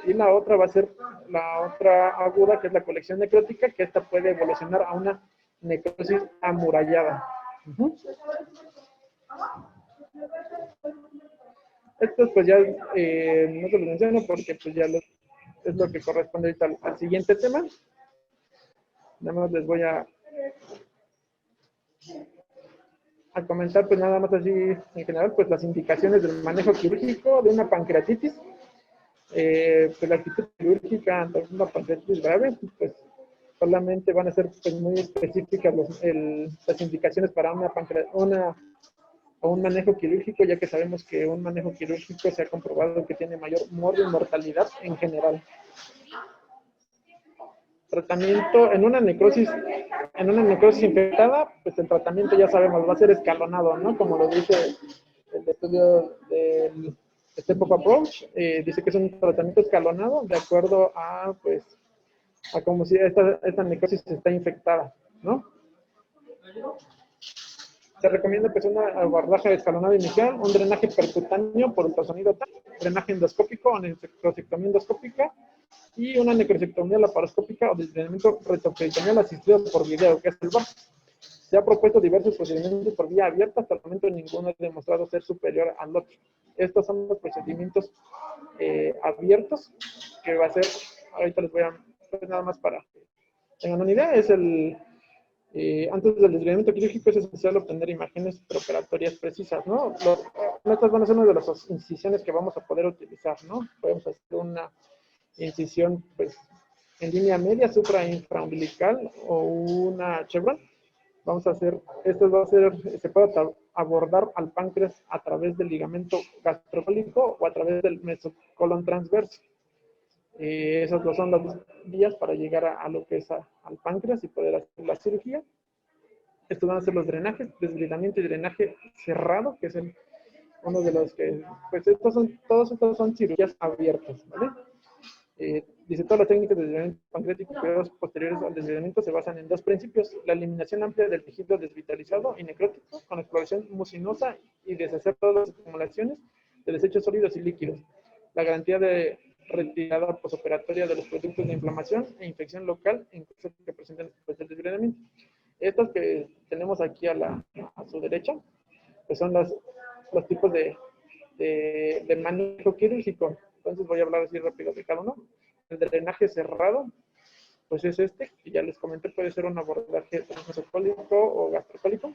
y la otra va a ser la otra aguda, que es la colección necrótica, que esta puede evolucionar a una necrosis amurallada. Estos pues ya no se los menciono porque pues ya es lo que corresponde ahorita al siguiente tema. Nada más les voy a comentar pues nada más así en general pues las indicaciones del manejo quirúrgico de una pancreatitis. Pues la actitud quirúrgica ante una pancreatitis grave pues solamente van a ser pues muy específicas las indicaciones para un manejo quirúrgico, ya que sabemos que un manejo quirúrgico se ha comprobado que tiene mayor mortalidad en general. Tratamiento en una necrosis infectada, pues el tratamiento ya sabemos, va a ser escalonado, ¿no? Como lo dice el estudio del Step-Up Approach, dice que es un tratamiento escalonado de acuerdo a como si esta necrosis está infectada, ¿no? Se recomienda pues un abordaje escalonado inicial, un drenaje percutáneo por ultrasonido, drenaje endoscópico o necrosectomía endoscópica y una necrosectomía laparoscópica o desdrenamiento retroperitoneal asistido por video, que es el VAP. Se ha propuesto diversos procedimientos por vía abierta, hasta el momento ninguno ha demostrado ser superior al otro. Estos son los procedimientos abiertos, que va a ser, ahorita les voy a, pues nada más para que tengan una idea, es el, antes del desviamiento quirúrgico es esencial obtener imágenes preoperatorias precisas, ¿no? Estas van a ser una de las incisiones que vamos a poder utilizar, ¿no? Podemos hacer una incisión, pues, en línea media, suprainfraumbilical o una chevron. Vamos a hacer, esto va a ser, se puede abordar al páncreas a través del ligamento gastrocólico o a través del mesocolon transverso. Esas dos son las vías para llegar a lo que es al páncreas y poder hacer la cirugía. Estos van a ser los drenajes, desbridamiento y drenaje cerrado, que es uno de los que, pues todos estos son cirugías abiertas, ¿vale? Dice, todas las técnicas de desbridamiento pancreático y cuidados posteriores al desbridamiento se basan en dos principios: la eliminación amplia del tejido desvitalizado y necrótico con exploración mucinosa y deshacer todas las acumulaciones de desechos sólidos y líquidos, la garantía de retirada posoperatoria de los productos de inflamación e infección local en caso de que presenten el desbridamiento. Estos que tenemos aquí a su derecha, pues son los tipos de manejo quirúrgico. Entonces voy a hablar así rápido de cada uno. El drenaje cerrado, pues es este, que ya les comenté, puede ser un abordaje transmesocólico o gastrocólico,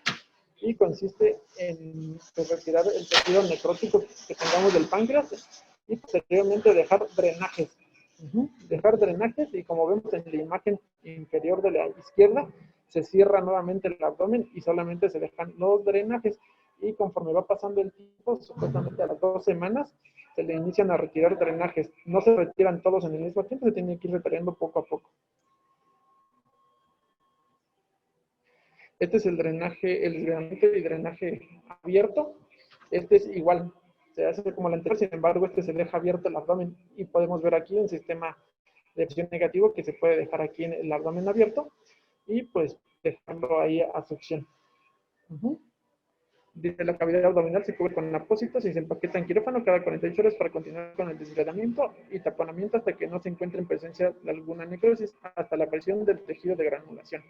y consiste en retirar el tejido necrótico que tengamos del páncreas y posteriormente dejar drenajes. Dejar drenajes, y como vemos en la imagen inferior de la izquierda, se cierra nuevamente el abdomen y solamente se dejan los drenajes. Y conforme va pasando el tiempo, supuestamente a las 2 semanas, se le inician a retirar drenajes. No se retiran todos en el mismo tiempo, se tiene que ir retirando poco a poco. Este es el drenaje, el desgranamiento y drenaje abierto. Este es igual, se hace como el anterior, sin embargo, este se deja abierto el abdomen y podemos ver aquí un sistema de presión negativo que se puede dejar aquí en el abdomen abierto y pues dejarlo ahí a succión. Dice, la cavidad abdominal se cubre con apósitos y se empaqueta en quirófano cada 48 horas para continuar con el desgranamiento y taponamiento hasta que no se encuentre en presencia de alguna necrosis, hasta la aparición del tejido de granulación.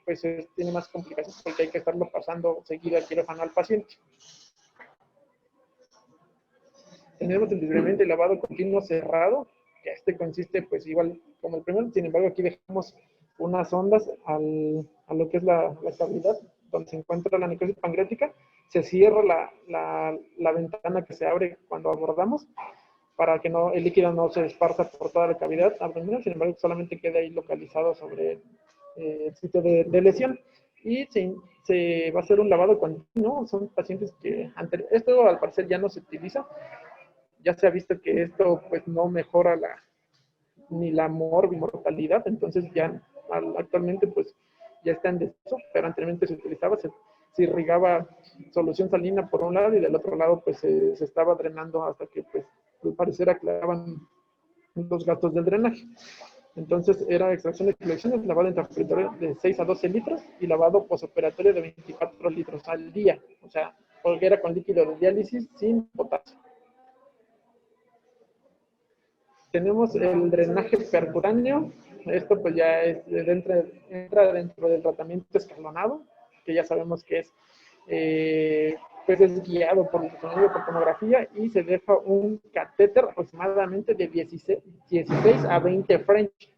Pues tiene más complicaciones porque hay que estarlo pasando seguido al quirófano al paciente. Tenemos el desgranamiento y lavado continuo cerrado, que consiste pues igual como el primero, sin embargo aquí dejamos unas ondas a lo que es la cavidad donde se encuentra la necrosis pancreática. Se cierra la ventana que se abre cuando abordamos para que el líquido no se esparza por toda la cavidad abdominal, sin embargo solamente queda ahí localizado sobre el sitio de lesión. Y se va a hacer un lavado continuo. Son pacientes que esto al parecer ya no se utiliza. Ya se ha visto que esto pues no mejora ni la mortalidad, entonces ya actualmente pues ya está en desuso, pero anteriormente se utilizaba, se irrigaba solución salina por un lado y del otro lado pues se estaba drenando hasta que pues al parecer aclaraban los gastos del drenaje. Entonces era extracción de colecciones, lavado intraoperatorio de 6 a 12 litros y lavado posoperatorio de 24 litros al día, o sea, porque era con líquido de diálisis sin potasio. Tenemos el drenaje percutáneo. Esto pues ya entra dentro del tratamiento escalonado, que ya sabemos que pues es guiado por ultrasonido por tomografía y se deja un catéter aproximadamente de 16 a 20 French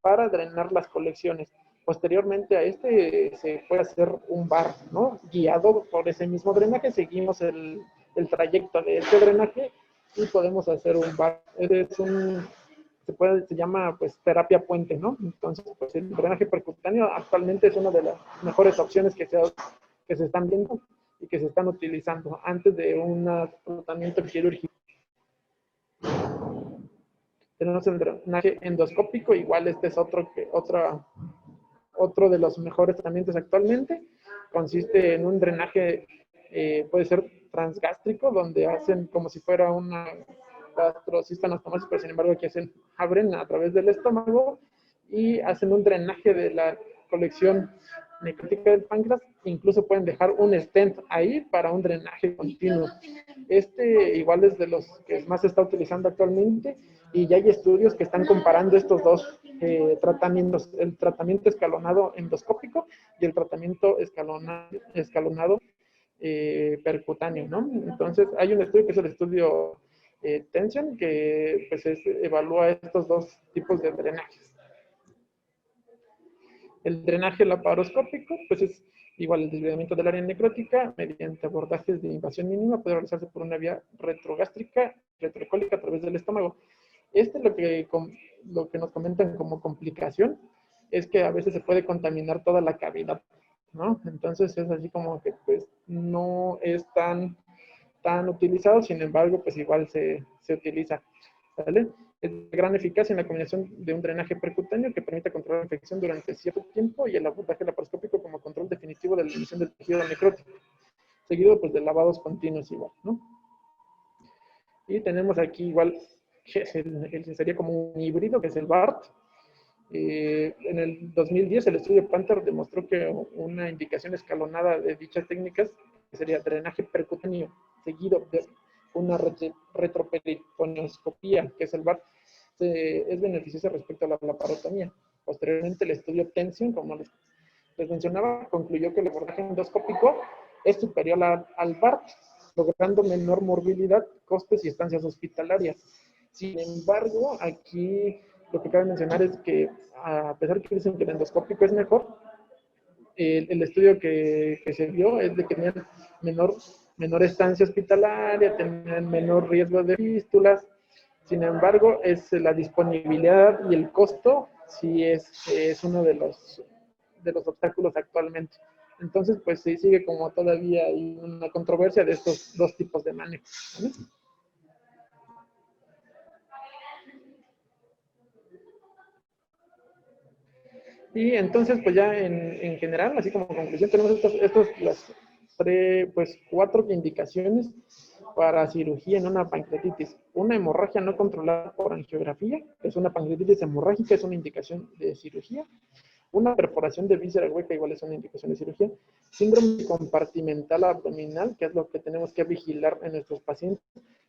para drenar las colecciones. Posteriormente a se puede hacer un bar, ¿no? Guiado por ese mismo drenaje, seguimos el trayecto de este drenaje y podemos hacer un bar. Se llama pues terapia puente, ¿no? Entonces pues el drenaje percutáneo actualmente es una de las mejores opciones que se están viendo y que se están utilizando antes de un tratamiento quirúrgico. Tenemos el drenaje endoscópico, igual este es otro de los mejores tratamientos actualmente. Consiste en un drenaje, puede ser transgástrico, donde hacen como si fuera una gastrocistanostomosis, pero sin embargo aquí abren a través del estómago y hacen un drenaje de la colección necrótica del páncreas, incluso pueden dejar un stent ahí para un drenaje continuo. Igual es de los que más se está utilizando actualmente, y ya hay estudios que están comparando estos dos tratamientos, el tratamiento escalonado endoscópico y el tratamiento escalonado percutáneo, ¿no? Entonces, hay un estudio que es el estudio Tension, que pues evalúa estos dos tipos de drenajes. El drenaje laparoscópico, pues es igual el desviamiento del área necrótica mediante abordajes de invasión mínima, puede realizarse por una vía retrogástrica, retrocolíca a través del estómago. Lo que nos comentan como complicación es que a veces se puede contaminar toda la cavidad, ¿no? Entonces es así como que pues no es tan utilizado, sin embargo, pues igual se utiliza, ¿vale? Es de gran eficacia en la combinación de un drenaje percutáneo que permite controlar la infección durante cierto tiempo y el abordaje laparoscópico como control definitivo de la eliminación del tejido necrótico, seguido pues de lavados continuos igual, ¿no? Y tenemos aquí igual, sería como un híbrido, que es el BART. En el 2010 el estudio Panther demostró que una indicación escalonada de dichas técnicas, que sería drenaje percutáneo, seguido de una retroperitoneuoscopía, que es el BART, es beneficiosa respecto a la laparotomía. Posteriormente el estudio Tension, como les mencionaba, concluyó que el abordaje endoscópico es superior al BART, logrando menor morbilidad, costes y estancias hospitalarias. Sin embargo, aquí lo que cabe mencionar es que, a pesar que dicen que el endoscópico es mejor, el estudio que se vio es de que tenían menor estancia hospitalaria, tenían menor riesgo de fístulas. Sin embargo, la disponibilidad y el costo sí es uno de los obstáculos actualmente. Entonces, pues sí sigue como todavía hay una controversia de estos dos tipos de manejo, ¿vale? Y entonces, pues ya en general, así como conclusión, tenemos las 4 indicaciones para cirugía en una pancreatitis. Una hemorragia no controlada por angiografía, que es una pancreatitis hemorrágica, es una indicación de cirugía. Una perforación de víscera hueca igual es una indicación de cirugía. Síndrome compartimental abdominal, que es lo que tenemos que vigilar en nuestros pacientes.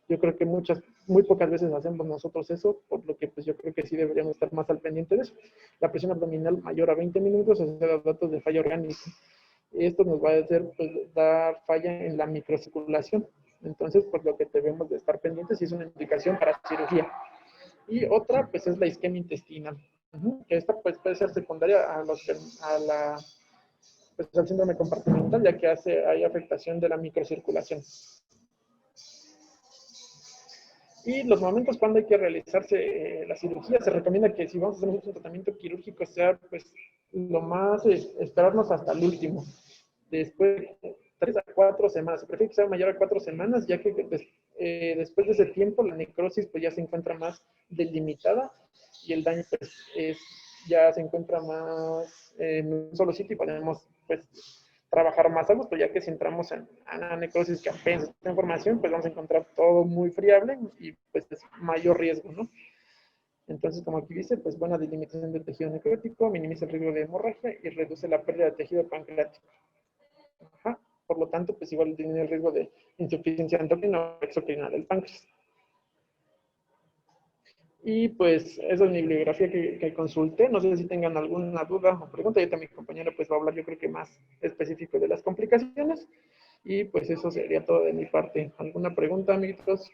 Yo creo que muy pocas veces hacemos nosotros eso, por lo que pues yo creo que sí deberíamos estar más al pendiente de eso. La presión abdominal mayor a 20 minutos, o sea, los datos de falla orgánica. Esto nos va a hacer pues, dar falla en la microcirculación. Entonces, pues lo que debemos de estar pendientes es una indicación para cirugía. Y otra, pues es la isquemia intestinal. Que esta pues, puede ser secundaria al síndrome compartimental, ya que hay afectación de la microcirculación. Y los momentos cuando hay que realizarse la cirugía, se recomienda que si vamos a hacer un tratamiento quirúrgico sea pues lo más, esperarnos hasta el último. Después de 3 a 4 semanas, se prefiere que sea mayor a 4 semanas, ya que después de ese tiempo la necrosis pues ya se encuentra más delimitada y el daño pues ya se encuentra más en un solo sitio y podemos pues trabajar más a gusto, ya que si entramos en una necrosis que apenas esta información, pues vamos a encontrar todo muy friable y pues es mayor riesgo, ¿no? Entonces, como aquí dice, pues buena delimitación del tejido necrótico, minimiza el riesgo de hemorragia y reduce la pérdida de tejido pancreático. Ajá. Por lo tanto, pues igual tiene el riesgo de insuficiencia endocrina o exocrina del páncreas. Y pues esa es mi bibliografía que consulté. No sé si tengan alguna duda o pregunta. Ahorita mi compañero pues va a hablar yo creo que más específico de las complicaciones. Y pues eso sería todo de mi parte. ¿Alguna pregunta, amiguitos?